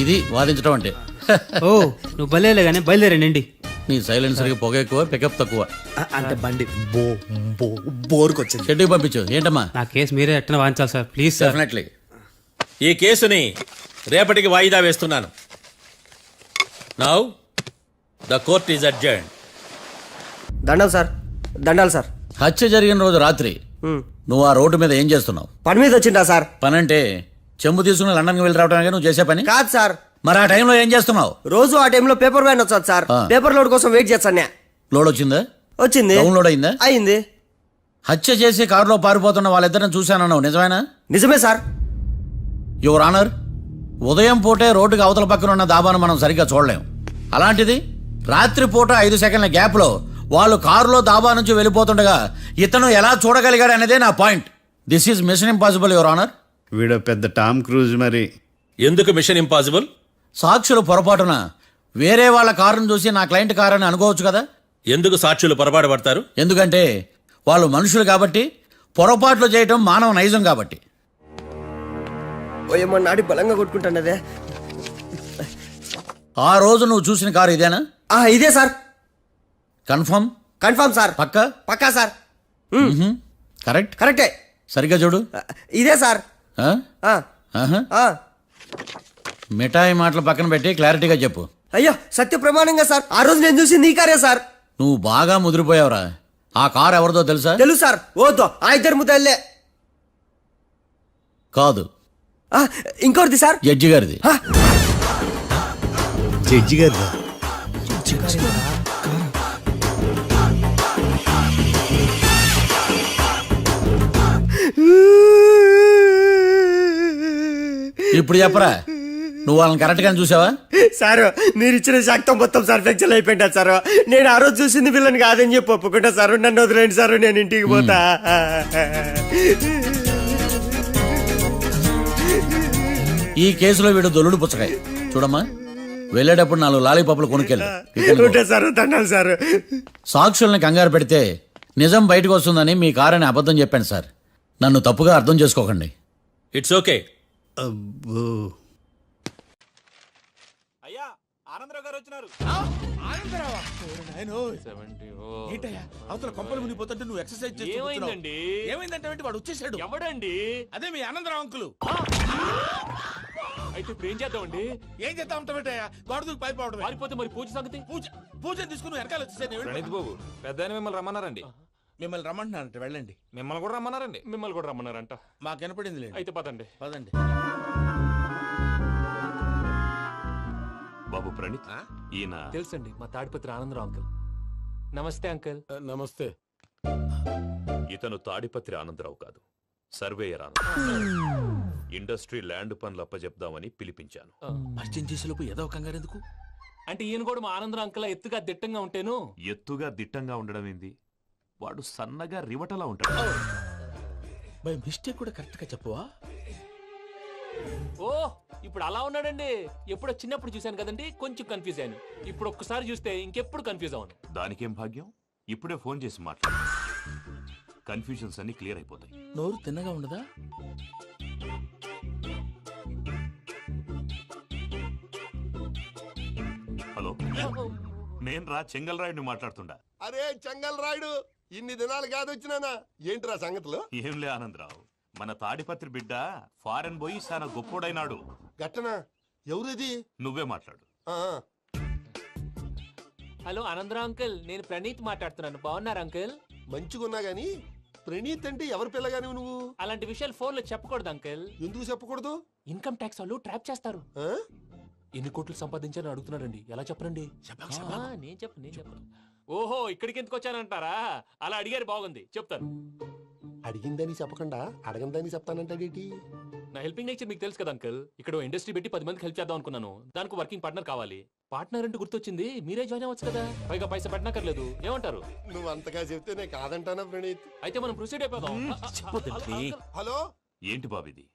ఇది వాదించడం అంటే. ఓ నువ్వు బయలుదేరలే కానీ బయలుదేరండి. నీ సైలెన్సర్కి పొగ ఎక్కువ, పికప్ తక్కువ. అంటే బండి బోర్కి వచ్చింది. షెడ్యూల్ పంపించు. ఏంటమ్మా? నా కేసు మీరే ఎట్లా వాయించాలి సార్ ప్లీజ్ సార్. డెఫినెట్లీ. ఈ కేసుని రేపటికి వాయిదా వేస్తున్నాను. Now the court is adjourned. దండాలు సార్. దండాలు సార్. హత్య జరిగిన రోజు రాత్రి నువ్వు ఆ రోడ్డు మీద ఏం చేస్తున్నావు? పని మీద వచ్చిందా సార్? పని అంటే చెంబు తీసుకుని లండన్కి వెళ్ళి రావడానికి నువ్వు చేసే పని కాదు సార్. మరి ఆ టైంలో ఏం చేస్తున్నావు? రోజు ఆ టైంలో పేపర్ వ్యాన్ వచ్చాది సార్. పేపర్ లోడ్ కోసం వెయిట్ చేస్తాను. లోడ్ వచ్చిందా? వచ్చింది. డౌన్లోడ్ అయిందా? అయింది. హత్య చేసి కారులో పారిపోతున్న వాళ్ళిద్దరిని చూశానన్నావు, నిజమేనా? నిజమే సార్. యువర్ ఆనర్, ఉదయం పూటే రోడ్డుకి అవతల పక్కన ఉన్న దాబాను మనం సరిగ్గా చూడలేం. అలాంటిది రాత్రి పూట 5 సెకండ్ల గ్యాప్లో వాళ్ళు కారులో దాబా నుంచి వెళ్ళిపోతుండగా ఇతను ఎలా చూడగలిగాడు అనేదే నా point. This is mission impossible your honour. వీడు పెద్ద టామ్ క్రూజ్ మరి. ఎందుకు మిషన్ ఇంపాసిబుల్? సాక్షులు పొరపాటున వేరే వాళ్ళ కారును చూసి నా క్లయింట్ కారు అని అనుకోవచ్చు కదా. ఎందుకు సాక్షులు పొరపాటు పడతారు? ఎందుకంటే వాళ్ళు మనుషులు కాబట్టి, పొరపాట్లు చేయటం మానవ నైజం కాబట్టి. ఏమో నాడి బలంగా కొట్టుకుంటానదే. ఆ రోజు నువ్వు చూసిన కారు ఇదేనా? ఇదే సార్. కన్ఫర్మ్? Confirm sir. పక్కా? పక్కా సార్. కరెక్ట్? కరెక్టే. సరిగ్గా చూడు. ఇదే సార్. మిఠాయి మాటలు పక్కన పెట్టి క్లారిటీగా చెప్పు. అయ్యో సత్య ప్రమాణంగా సార్. ఆ రోజు నేను చూసి నీ కారే సార్. నువ్వు బాగా ముదిరిపోయావురా. ఆ కారు ఎవరిదో తెలుసా? తెలుసు సార్. ఓతో ఆ ఇద్దరు ముద్దల్లే. కాదు, ఇంకోటిది సార్. జడ్జి గారిది. జడ్జి గారు ఇప్పుడు చెప్పరా, నువ్వు వాళ్ళని కరెక్ట్ గా చూసావా? సార్ మీరు ఇచ్చిన శాక్తం మొత్తం సర్ఫెక్షన్ అయిపోయింటా సార్. నేను ఆ రోజు చూసింది వీళ్ళని కాదని చెప్పి ఒప్పుకుంటా సార్. నన్ను వదిలేండి సార్, నేను ఇంటికి పోతా. ఈ కేసులో వీడు దొల్లుడు పుచ్చకాయ. చూడమ్మా, వెళ్ళేటప్పుడు 4 లాలీపాపులు కొనుక్కెళ్ళు. Sir దండాలి sir. సాక్షుల్ని కంగారు పెడితే నిజం బయటకు వస్తుందని మీ కారని అబద్ధం చెప్పాను సార్. నన్ను తప్పుగా అర్థం చేసుకోకండి. It's okay. అయ్యా ఆనందరావు గారు వచ్చినారు. ఏంటయ్యా అవతల కొంపలు మునిగిపోతుంటే నువ్వు ఎక్సర్సైజ్ చేస్తున్నావు? ఏమైందంటే వాడు వచ్చేసాడు. ఎవడండి? అదే మీ ఆనందరావు అంకులు. అయితే ఇప్పుడు ఏం చేద్దామండి? ఏం చేస్తా ఉంటావేటయ్యా? గోడ దూకి పైపోవడం. పారిపోతే మరి పూజ సంగతి? పూజ తీసుకుని వెనకాల వచ్చేసాను. ప్రణీత్ బాబు, పెద్ద మిమ్మల్ని రమ్మన్నారండి. మిమ్మల్ని రమ్మంటున్నారంట, వెళ్ళండి. మిమ్మల్ని కూడా రమ్మన్నారండి. మిమ్మల్ని కూడా రమ్మన్నారంట. మాకు వినపడింది. అయితే పదండి. పదండి. బాబు ప్రణీత్, ఈయన తెలుసండి, మా తాడిపత్రి ఆనందరావు అంకుల్. నమస్తే అంకుల్. నమస్తే. ఇతను తాడిపత్రి ఆనందరావు కాదు, సర్వేయర్ ఆనందరావు. ఇండస్ట్రీ ల్యాండ్ పనులు అప్పచెప్దామని పిలిపించాను. పరిచయం చేసేలోపు ఏదో కంగారు ఎందుకు? అంటే ఈయన కూడా మా ఆనందరావు అంకుల్ ఎత్తుగా దిట్టంగా ఉంటాను. ఎత్తుగా దిట్టంగా ఉండడం ఏంది? వాడు సన్నగా రివటలా ఉంటాడు. బై మిస్టేక్ కూడా కరెక్ట్ గా చెప్పవా? ఓ ఇప్పుడు అలా ఉన్నాడండి. ఎప్పుడో చిన్నప్పుడు చూశాను కదండి, కొంచెం కన్ఫ్యూజ్ అయ్యాను. ఇప్పుడు ఒక్కసారి చూస్తే ఇంకెప్పుడు కన్ఫ్యూజ్ అవ్వను. దానికేం భాగ్యం, ఇప్పుడే ఫోన్ చేసి మాట్లాడు. కన్ఫ్యూజన్స్ అన్ని క్లియర్ అయిపోతాయి. నోరు తిన్నగా ఉండదా? హలో, నేను రా చెంగల్ రాయుడిని మాట్లాడుతుండా. అరే చెంగల్ రాయుడు, ఇన్ని దినాలు కాదు వచ్చినానా? ఏంట్రా సంగతులు? ఏంలే ఆనందరావు, మన తాడిపత్రి బిడ్డ ఫారెన్ పోయి చాలా గొప్పోడైనాడు. గట్టనా? ఎవరిది? నువ్వే మాట్లాడు. హలో ఆనందరావు అంకుల్, నేను ప్రణీత్ మాట్లాడుతున్నాను. బాగున్నారు అంకుల్? మంచిగున్నా గాని ప్రణీత్ అంటే ఎవరి పిల్లగాని నువ్వు? అలాంటి విషయాలు ఫోన్ లో చెప్పకూడదు అంకుల్. ఎందుకు చెప్పకూడదు? ఇన్కమ్ ట్యాక్స్ వాళ్ళు ట్రాప్ చేస్తారు. ఎన్ని కోట్లు సంపాదించాలని అడుగుతున్నాడండి, ఎలా చెప్పరండి? నేను చెప్పను. ఓహో, ఇక్కడికి ఎందుకు వచ్చానంటారా? అలా అడిగారు, బాగుంది, చెప్తాను. అడిగిందని చెప్పకుండా అడగందని చెప్తానంటాడేటి? నా హెల్పింగ్ నేచర్ మీకు తెలుసు కదా అంకుల్. ఇక్కడ ఇండస్ట్రీ పెట్టి 10 మందికి హెల్ప్ చేద్దాం అనుకున్నాను. దానికి వర్కింగ్ పార్ట్నర్ కావాలి. పార్ట్నర్ అంటే గుర్తొచ్చింది, మీరే జాయిన్ అవ్వచ్చు కదా. పైగా పైసా పెట్టనక్కర్లేదు. ఏమంటారు? నువ్వు అంతగా చెప్తే నేను కాదంటానా ప్రణీత్? అయితే మనం ప్రొసీడ్ అయిపోదాం. హలో, ఏంటి బాబిది?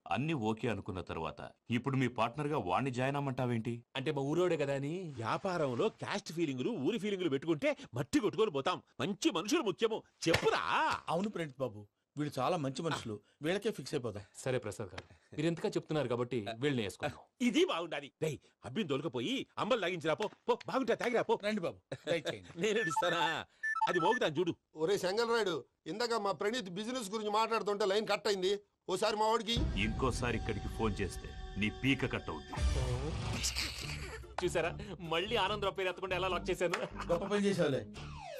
అన్ని ఓకే అనుకున్న తర్వాత ఇప్పుడు మీ పార్ట్నర్ గా వాణ్ణి జాయిన్ అమ్మంటావేంటి? అంటే మా ఊరోడే కదా అని. వ్యాపారంలో క్యాస్ట్ ఫీలింగులు, ఊరి ఫీలింగులు పెట్టుకుంటే మట్టి కొట్టుకొని పోతాం. మంచి మనుషులు ముఖ్యము. చెప్పురా. అవును ప్రణీత్ బాబు, వీళ్ళు చాలా మంచి మనుషులు. వీళ్ళకే ఫిక్స్ అయిపోదాం. సరే ప్రసాద్ గారు, మీరు ఎంతగా చెప్తున్నారు కాబట్టి వీళ్ళని వేసుకుందాం. ఇది బాగుండాలి. డై అబ్బిని దొలకపోయి అంబలు లాగించిరా పో. బాగుంటా తాగిరా పో. రండి బాబు, నేను ఇస్తానా? అది మోగుతాను చూడు. ఒరే చెంగల్ రాయుడు, ఇందాక మా ప్రణీత్ బిజినెస్ గురించి మాట్లాడుతుంటే లైన్ కట్ అయింది. ఓసారి మా వాడికి ఇంకోసారి ఇక్కడికి ఫోన్ చేస్తే నీ పీక కట్ అవుద్ది. చూసారా, మళ్ళీ ఆనందరావు పేరు ఎత్తకుండా ఎలా లాక్ చేశాను. గొప్ప పని చేసావులే.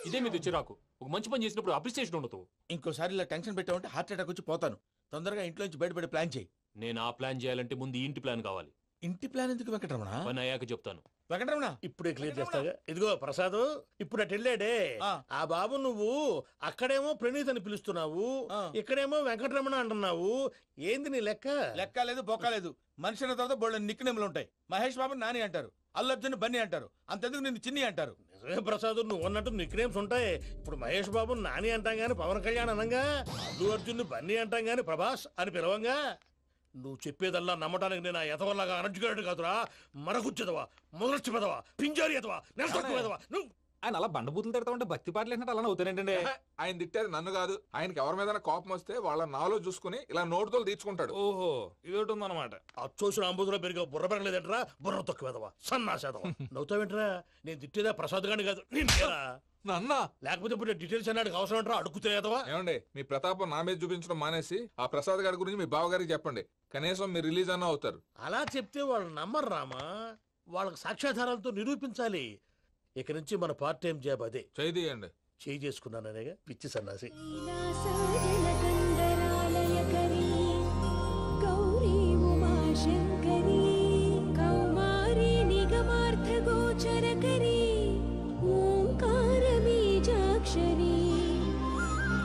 ఇదే మీద చిరాకు. ఒక మంచి పని చేసినప్పుడు అప్రిసియేషన్ ఉండదు. ఇంకోసారి ఇలా టెన్షన్ పెట్టామంటే హార్ట్ అటాక్ వచ్చి పోతాను. తొందరగా ఇంట్లో నుంచి బయటపడే ప్లాన్ చేయి. నేను ఆ ప్లాన్ చేయాలంటే ముందు ఈ ఇంటి ప్లాన్ కావాలి. ఇంటి ప్లాన్ ఎందుకు వెంకటరమణ? పని అయ్యాక చెప్తాను. వెంకటరమణ ఇప్పుడే క్లియర్ చేస్తాగా. ఇదిగో ప్రసాద్, ఇప్పుడు అటు వెళ్ళాడే ఆ బాబు, నువ్వు అక్కడేమో ప్రణీత్ అని పిలుస్తున్నావు, ఇక్కడేమో వెంకటరమణ అంటున్నావు. ఏంది నీ లెక్క? లెక్క లేదు, బొక్క లేదు. మనిషి అన్న తర్వాత బోళ్ళ నిక్నెములు ఉంటాయి. మహేష్ బాబు నాని అంటారు, అల్లు అర్జున్ బన్నీ అంటారు, అంతెందుకు నిన్ను చిన్ని అంటారు. నిజమే ప్రసాద్, నువ్వు అన్నట్టు నిక్నేమ్స్ ఉంటాయి. ఇప్పుడు మహేష్ బాబు నాని అంటాం గాని పవన్ కళ్యాణ్ అనంగా, అల్లు అర్జున్ బన్నీ అంటాం గాని ప్రభాస్ అని పిలవంగా. నువ్వు చెప్పేదల్లా నమ్మటానికి నేను ఎతవల్లాగా అనర్జుకేటెడ్ కాదురా. మరగుచ్చదవా, మొదలచ్చి పెదవా, పింజారి ఎదవా, నెలసొక్కుదవా. నువ్వు ఆయన అలా బండబూతులు తిడతా ఉంటే భక్తి పాటలు ఏంటంటే అలా అవుతానంటే. ఆయన తిట్టేది నన్ను కాదు, ఆయనకి ఎవరి మీద కోపం వస్తే వాళ్ళ నాలో చూసుకుని ఇలా నోటుతో తీర్చుకుంటాడు. ఓహో, ఇదొకటి ఉందన్నమాట. అచ్చోసిన అంబుధులో పెరిగే బుర్ర పెరగలేదంటరా, బుర్ర తొక్కువేదవా, సన్నాసేదవా. నవ్వుతావేంట్రా? నేను తిట్టేదా ప్రసాద్ గాని కాదు, నన్నా. లేకపోతే ఇప్పుడు డీటెయిల్స్ అన్నాడు అవసరం అంటారా? అడుగుతాయేదవా. ఏమండి, మీ ప్రతాపం నా మీద చూపించడం మానేసి ఆ ప్రసాద్ గారి గురించి మీ బావగారికి చెప్పండి. కనీసం మీరు రిలీజ్ అన్న అవుతారు. అలా చెప్తే వాళ్ళు నమ్మరు రామా. వాళ్ళకి సాక్ష్యాధారాలతో నిరూపించాలి. ఇక నుంచి మన పార్ట్ టైం జాబ్ అదే. చేయండి. చేయి చేసుకున్నాననేగా పిచ్చి సన్నాసి.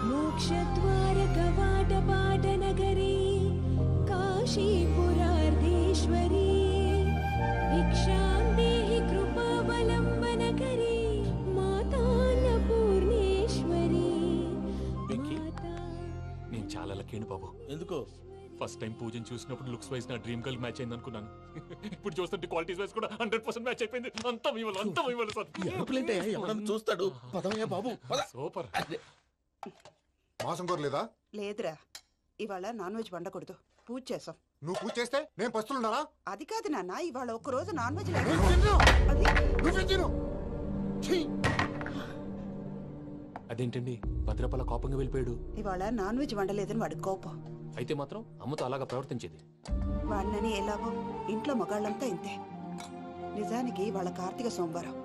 మోక్షద్వార కవాట పాట నగరీ కాశీపురార్ధే వాళ్ళకేంటి బాబు ఎందుకు? ఫస్ట్ టైం పూజను చూసినప్పుడు లుక్స్ వైజ్ నా డ్రీమ్ గర్ల్ మ్యాచ్ అయింది అనుకున్నాను. ఇప్పుడు చూస్తుంటే క్వాలిటీస్ వైజ్ కూడా 100% మ్యాచ్ అయిపోయింది. అంతా మీ వల్ల సార్. ఎవడన్నా చూస్తాడు. పదవయ్యా బాబు, పద. సూపర్. మాసం కోరలేదా? లేదురా, ఇవాళ నాన్ వెజ్ వండకూడదు, పూజ చేసాం. నువ్వు పూజ చేస్తే నేను పస్తులున్నారా? అది కాదు నాన్న, ఇవాళ ఒక్కరోజు నాన్ వెజ్ అదేంటండి భద్రపల కోపంగా వెళ్ళిపోయాడు? ఇవాళ నాన్ వెజ్ వండలేదని వాడి కోపం. అయితే మాత్రం అమ్మతో అలాగా ప్రవర్తించేది. వాడినని ఎలాగో ఇంట్లో మగాళ్ళంతా ఇంతే. నిజానికి వాళ్ళ కార్తీక సోమవారం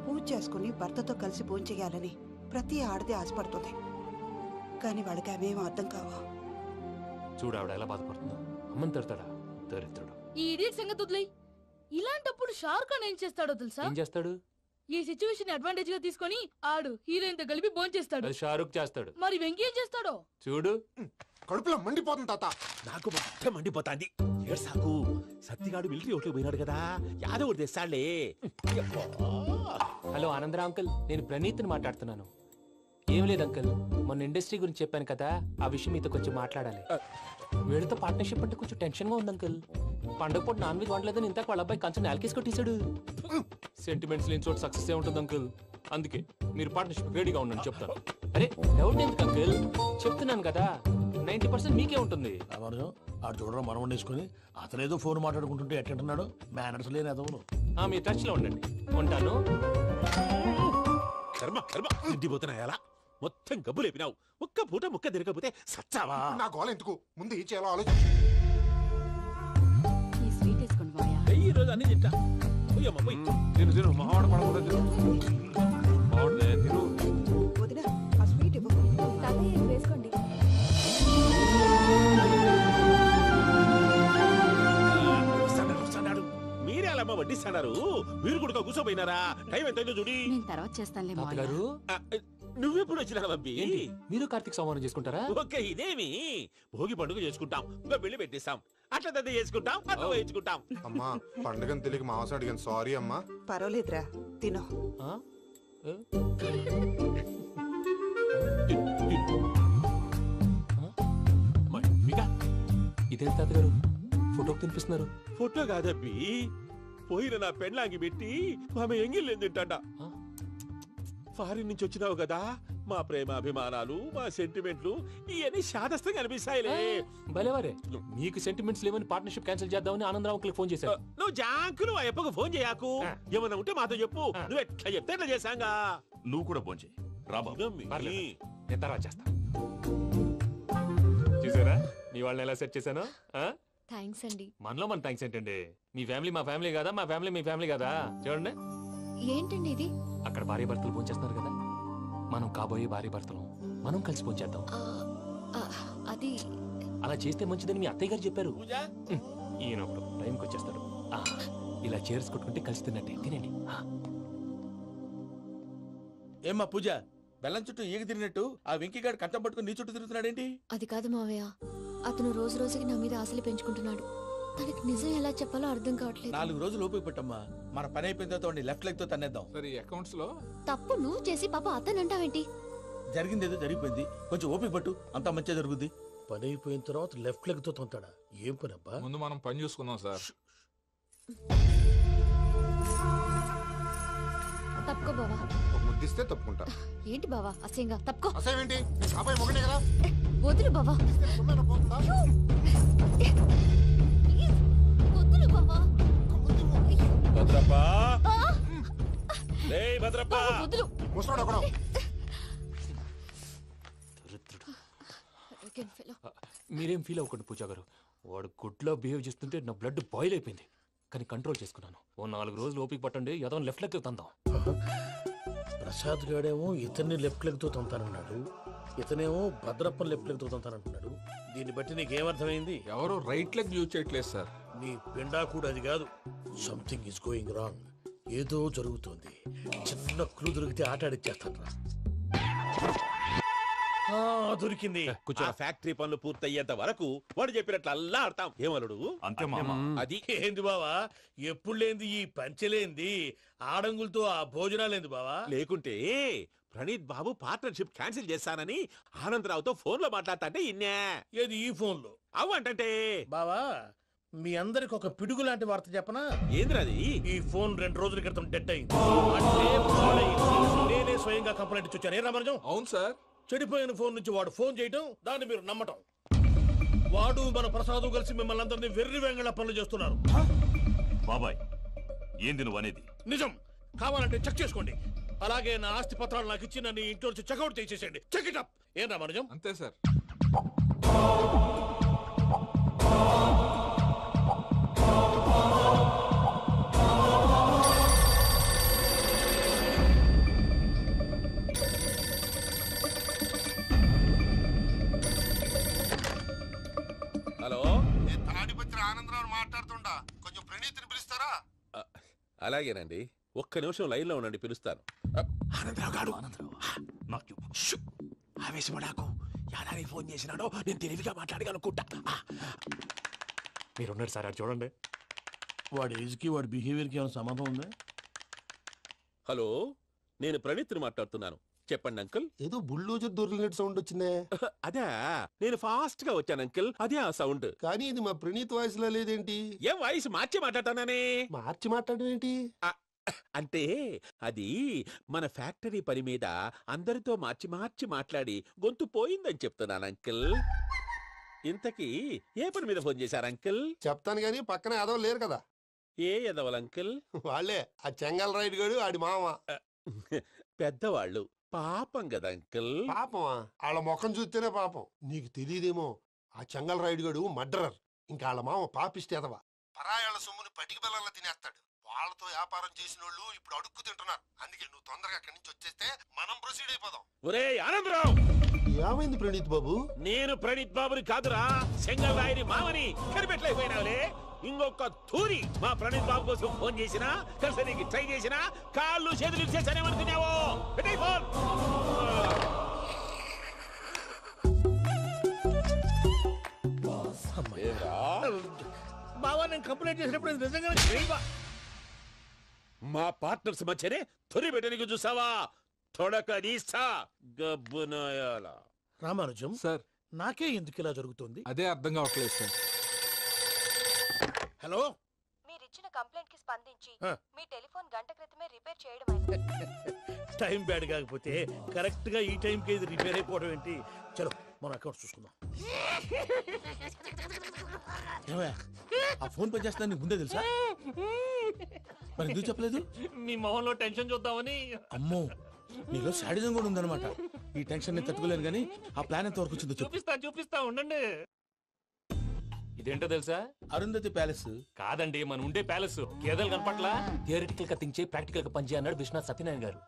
పూజ చేసుకుని భర్తతో కలిసి పూజ చేయాలని ప్రతి ఆడది ఆశపడుతుంది. కానీ వాళ్ళకి అవేం అర్థం కావా. చూడు ఆవిడ ఎలా బాధపడుతుందో. అమ్మని తిడతాడా దరిద్రుడు. ఈ ఇడియట్ సంగతి వదిలేయ్. ఇలాంటప్పుడు షారుఖ్ ఖాన్ ఏం చేస్తాడో తెలుసా? ఏం చేస్తాడు? ఈ సిచ్యువేషన్ అడ్వాంటేజ్ గా తీసుకొని ఆడు హీరోయిన్ తో కలిపి బోన్ చేస్తాడు. అది షారుఖ్ చేస్తాడు. మరి వెంకీ ఏం చేస్తాడో చూడు. కడుపులో మండిపోతుంది తాత. నాకు మొత్తం మండిపోతాంది. ఏడు సాకు సత్తిగాడు మిలిటరీ ఓట్లు పోయినాడు కదా, యాదవ్ ఒకటి తెస్తాడులే. హలో ఆనందరా అంకుల్, నేను ప్రణీత్ని మాట్లాడుతున్నాను. ఏం లేదు అంకుల్, మొన్న ఇండస్ట్రీ గురించి చెప్పాను కదా, ఆ విషయం మీతో కొంచెం మాట్లాడాలి. వీళ్ళతో పార్ట్నర్షిప్ అంటే కొంచెం టెన్షన్ గా ఉంది అంకుల్. పండగ పూట నాన్ వెజ్ వండలేదని ఇంతకు వాళ్ళ అబ్బాయి కంచెం నేలకేసి కొట్టేశాడు. సెంటిమెంట్స్ లేని చోట సక్సెస్ ఏ ఉంటుంది అంకుల్. అందుకే మీరు పార్ట్నర్షిప్ రెడీగా ఉండండి చెప్తాను. అరే డౌట్ ఎందుకు అంకుల్, చెప్తున్నాను కదా 90% మీకే ఉంటుంది. ఆడు చూడడం మనం వండేసుకుని అతనేదో ఫోన్ మాట్లాడుకుంటుంటే ఎట్టంటున్నాడు. మేనర్స్ లేని అదవును. మీరు టచ్ లో ఉండండి. ఉంటాను. కర్మ కర్మ తిండిపోతున్నాయా? మొత్తం గబ్బు లేపినావు. ఒక్క పూట ముక్క తిరగకపోతే సచ్చావా? నా గోల ఎందుకు, ముందు ఈ చేయాలో ఆలోచించు. ఈ స్వీట్ వేసుకోండి బాయా. ఈ రోజు అన్ని తింటా. తిను మావాడ పడకూడదు. తిను వదిన, ఆ స్వీట్ ఇవ్వు. వేసుకోండి. వస్తాడు. మీరే అలా వడ్డిస్తాడారు. మీరు కూడా కూర్చోపోయినారా? టైం ఎంతైందో చూడి. నేను తర్వాత చేస్తానులే మావయ్య. తాతగారు నువ్వెప్పుడు వచ్చినా బంబి? మీరు కార్తీక్ సంహారం చేసుకుంటారా? ఓకే, ఇదేమి భోగి పండుగ చేసుకుంటాం, ఇంకా పెళ్లి పెట్టేస్తాం, అట్లా దద్ద చేసుకుంటాం, అట్లా వేయించుకుంటాం. అమ్మా పండుగని తెలియక మావస అడిగాను, సారీ అమ్మా. పర్వాలేదురా, తినో. ఇదేంటి తాతగారు ఫోటోకి తినిపిస్తున్నారు? ఫోటో కాదబ్బి, పోయిన నా పెళ్ళాంగి పెట్టి ఆమె ఎంగిల్లేం తింటాడ. ఫారిన్ నుంచి వచ్చినావు కదా, మా ప్రేమ అభిమానాలు, మా సెంటిమెంట్లు ఇవన్నీ శాదస్తంగా అనిపిస్తాయిలే. భలేవారే, మీకు సెంటిమెంట్స్ లేవని పార్ట్నర్షిప్ క్యాన్సిల్ చేద్దామని ఆనందరావు అంకుల్ ఫోన్ చేశారు. నువ్వు జాంకులు ఆ ఎప్పకు ఫోన్ చేయకు. ఏమన్నా ఉంటే మాతో చెప్పు. నువ్వు ఎట్లా చెప్తే ఎట్లా చేశాంగా. నువ్వు కూడా ఫోన్ చేయి. నేను తర్వాత చేస్తా. చూసారా మీ వాళ్ళని ఎలా సెట్ చేశాను? థ్యాంక్స్ అండి. మనలో మన థ్యాంక్స్ ఏంటండి? మీ ఫ్యామిలీ మా ఫ్యామిలీ కదా, మా ఫ్యామిలీ మీ ఫ్యామిలీ కదా. చూడండి, ఏంటండి ఇది? అక్కడ భార్య భర్తలు పోంచేస్తున్నారు కదా, మనం కాబోయే భార్య భర్తలు మనం కలిసి పోంచేద్దాం. అది అలా చేస్తే మంచిదని మీ అత్తయ్య గారు చెప్పారు. ఈయన ఒకడు టైంకి వచ్చేస్తాడు. ఇలా చేర్స్ కొట్టుకుంటే కలిసి తిన్నట్టే. తినండి. ఏమ్మా పూజ, బెల్లం చుట్టూ ఈగ తిరిగినట్టు ఆ వెంకీగాడు కంటం పట్టుకుని నీ చుట్టూ తిరుగుతున్నాడేంటి? అది కాదు మావయ్య, అతను రోజు రోజుకి నా మీద ఆశలు పెంచుకుంటున్నాడు. తనకి నిజం ఎలా చెప్పాలో అర్థం కావట్లేదు. 4 రోజులు ఓపిక పట్టమ్మా, మన పని అయిపోయిన తర్వాత లెఫ్ట్ లెగ్ తో తన్నేద్దాం. సరే అకౌంట్స్ లో తప్పు నువ్వు చేసి పాప అతను అంటావేంటి? జరిగింది ఏదో జరిగిపోయింది, కొంచెం ఓపిక పట్టు, అంతా మంచిగా జరుగుద్ది. పని అయిపోయిన తర్వాత లెఫ్ట్ లెగ్ తో తొంతాడా? ఏం పని అబ్బా? ముందు మనం పని చూసుకుందాం సార్. తప్పుకో బావా. ఒక ముద్దిస్తే తప్పుకుంటా. ఏంటి బావా అసహ్యంగా? తప్పుకో. అసేమేంటి, అబ్బాయి మొగనే కదా. వదులు బావా. వదులు బావా. భద్రప్పా, లేయ్ భద్రప్పా. వదులు. ముసరాడు అక్కడ. మీరేం ఫీల్ అవ్వకండి పూజా గారు. వాడు గుడ్లో బిహేవ్ చేస్తుంటే నా బ్లడ్ బాయిల్ అయిపోయింది. కానీ కంట్రోల్ చేసుకున్నాను. ఓ 4 రోజులు ఓపిక పట్టండి, ఏదో లెఫ్ట్ లెగ్ తందాం. ప్రసాద్ గాడేమో ఇతన్ని లెఫ్ట్ లెగ్ తో తొంతానన్నాడు, ఇతనేమో భద్రప్పని లెఫ్ట్ లెగ్ తో తొంతానంటున్నాడు. దీన్ని బట్టి నీకేమర్థమైంది? ఎవరు రైట్ లెగ్ యూజ్ చేయట్లేదు సార్. నీ పిండా కూడా అది కాదు. Something is going wrong. ఏదో జరుగుతోంది. చిన్న క్లూ దొరికితే ఆట ఆడిచ్చేస్తాను రా. దొరికింది. ఆ ఫ్యాక్టరీ పనులు పూర్తయ్యేంత వరకు వాడు చెప్పినట్లు అల్లా ఆడతాం. ఏమలుడు అంతే మామ. అది ఏంది బావా, ఎప్పుడు లేంది ఈ పంచలేంది, ఆడంగులతో ఆ భోజనాలేంది బావా? లేకుంటే ప్రణీత్ బాబు పార్ట్నర్షిప్ క్యాన్సిల్ చేస్తానని ఆనందరావుతో ఫోన్ లో మాట్లాడతాంటే ఇన్నే. ఏది ఈ ఫోన్ లో? అవ్వంటే బావా, మీ అందరికి ఒక పిడుగు లాంటి వార్త చెప్పనా? ఏంద్రది? ఈ ఫోన్ 2 రోజుల క్రితం డెడ్ అయింది. అంటే పాడైంది. నేనే స్వయంగా కంప్లైంట్ ఇచ్చి వచ్చాను. ఏ రామరాజం? అవును సార్. చెడిపోయిన ఫోన్ నుంచి వాడు ఫోన్ చేయటం, దాన్ని మీరు నమ్మటం. వాడు మన ప్రసాదు కలిసి మిమ్మల్ని అందరినీ వెర్రి వెంగళ పనులు చేస్తున్నారు. బాబాయ్, ఏంది నువ్వు అనేది? నిజం. కావాలంటే చెక్ చేసుకోండి. అలాగే నా ఆస్తి పత్రాలు నాకు ఇచ్చి నన్ను ఇంట్లో నుంచి చెక్అౌట్ చేసేసేయండి. Check it up. ఏం రామరాజం? అంతే సార్. హలో, తాడిపత్రి ఆనందరావు మాట్లాడుతుండా, కొంచెం ప్రణీతిని పిలుస్తారా? అలాగేనండి. ఒక్క నిమిషం లైన్ లో ఉండండి, పిలుస్తాను. ఆనందరావు గాడు ఆవేశపడాకు. యాదారి ఫోన్ చేసినాడో నేను తెలివిగా మాట్లాడగలనుకుంటా. మీరున్నారు సార్, అది చూడండి. వాడి ఏజ్ కి వాడి బిహేవియర్ కి ఏమైనా సంబంధం ఉందా? హలో, నేను ప్రణీత్ని మాట్లాడుతున్నాను. చెప్పండి అంకుల్. ఏదో బుల్డోజర్ దొరికినట్టు సౌండ్ వచ్చిందే. అదే, నేను ఫాస్ట్ గా వచ్చాను అంకుల్. అదే ఆ సౌండ్. కానీ ఇది మా ప్రణీత్ వాయిస్ లో లేదేంటి? ఏం వాయిస్ మార్చి మాట్లాడతాననే? మార్చి మాట్లాడడం ఏంటి? అంటే అది మన ఫ్యాక్టరీ పని మీద అందరితో మార్చి మార్చి మాట్లాడి గొంతు పోయిందని చెప్తున్నాను అంకుల్. ఇంతకీ ఏ పని మీద ఫోన్ చేశారు అంకుల్? చెప్తాను గానీ పక్కన యాదవ్ లేరు కదా. ఏ ఎదవలు అంకుల్? వాళ్ళే, ఆ చెంగల్ రైడ్ గడు ఆడి మామ. పెద్దవాళ్ళు, పాపం కదా అంకుల్. పాపమా? వాళ్ళ ముఖం చూస్తేనే పాపం. నీకు తెలియదేమో, ఆ చెంగల్ రైడ్ గడు మర్డరర్. ఇంకా వాళ్ళ మామ పాపిస్తేదవా. పరాయాళ్ళ సొమ్ముని పటికి బెల్లంలో తినేస్తాడు. వాళ్ళతో వ్యాపారం చేసిన వాళ్ళు ఇప్పుడు అడుక్కు తింటున్నారు. అందుకే నువ్వు తొందరగా అక్కడి నుంచి వచ్చేస్తే మనం ప్రొసీడ్ అయిపోదాం. ఒరే ఆనందరావు! ఏమైంది ప్రణీత్ బాబు? నేను ప్రణీత్ బాబుని కాదురా, సెంగల్ రాయని మామని. కనిపెట్టలేకపోయినావులే. ఇంకొక తూరి మా ప్రణీత్ బాబు కోసం ఫోన్ చేసినా, కలిసి ట్రై చేసినా కాళ్ళు చేతులు చేశానేమనుకున్నావో. పెట్టేయ్ ఫోన్. బావా, నేను కంప్లైంట్ చేసినప్పుడు ఇది నిజంగానే చేయవా? మా పార్ట్నర్స్ మధ్యనే తొలి పెట్టడానికి చూసావా? తొడక నీస్తా గబ్బునాయాల. రామానుజం సార్, నాకే ఎందుకు ఇలా జరుగుతుంది? అదే అర్థం కావట్లేదు సార్. హలో, మీరిచ్చిన కంప్లైంట్ కి స్పందించి ఆ. మీ టెలిఫోన్ గంట క్రితమే రిపేర్ చేయడం టైం బ్యాడ్ కాకపోతే కరెక్ట్ గా ఈ టైంకి ఇది రిపేర్ అయిపోవడం ఏంటి? చలో మన అకౌంట్ చూసుకుందాం. ఆ ఫోన్ పని చేస్తా నీకు ముందే తెలుసా? మరి ఎందుకు చెప్పలేదు? మీ మొహంలో టెన్షన్ చూద్దామని. అమ్మో, నీలో శాడిజం కూడా ఉందన్నమాట. ఈ టెన్షన్ నేను తట్టుకోలేను కానీ ఆ ప్లాన్ ఎంత వరకు వచ్చిందో చెప్పు. చూపిస్తా ఉండండి. ఇదేంటో తెలుసా? అరుంధతి ప్యాలెస్ కాదండి, మన ఉండే ప్యాలెస్. గేదెలు కనపట్లా? థియరిటికల్ గా థింక్ చేయి, ప్రాక్టికల్ గా పనిచేయ అన్నాడు విశ్వనాథ్ సత్యనారాయణ గారు.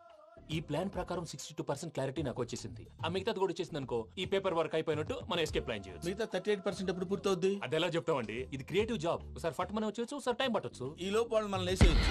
ఈ ప్లాన్ ప్రకారం 62% క్లారిటీ నాకు వచ్చేసింది. ఆ మిగతాది కూడా వచ్చేసింది అనుకో, ఈ పేపర్ వర్క్ అయిపోయినట్టు మనం ఎస్కేప్ ప్లాన్ చేయొచ్చు. మిగతా 38% ఎప్పుడు పూర్తవుద్ది? అది ఎలా చెప్తామండి? ఇది క్రియేటివ్ జాబ్. ఒకసారి ఫట్ మనం వచ్చేయచ్చు, ఒకసారి టైం పట్టొచ్చు. ఈ లోపు వాళ్ళు మనం లేసేయచ్చు.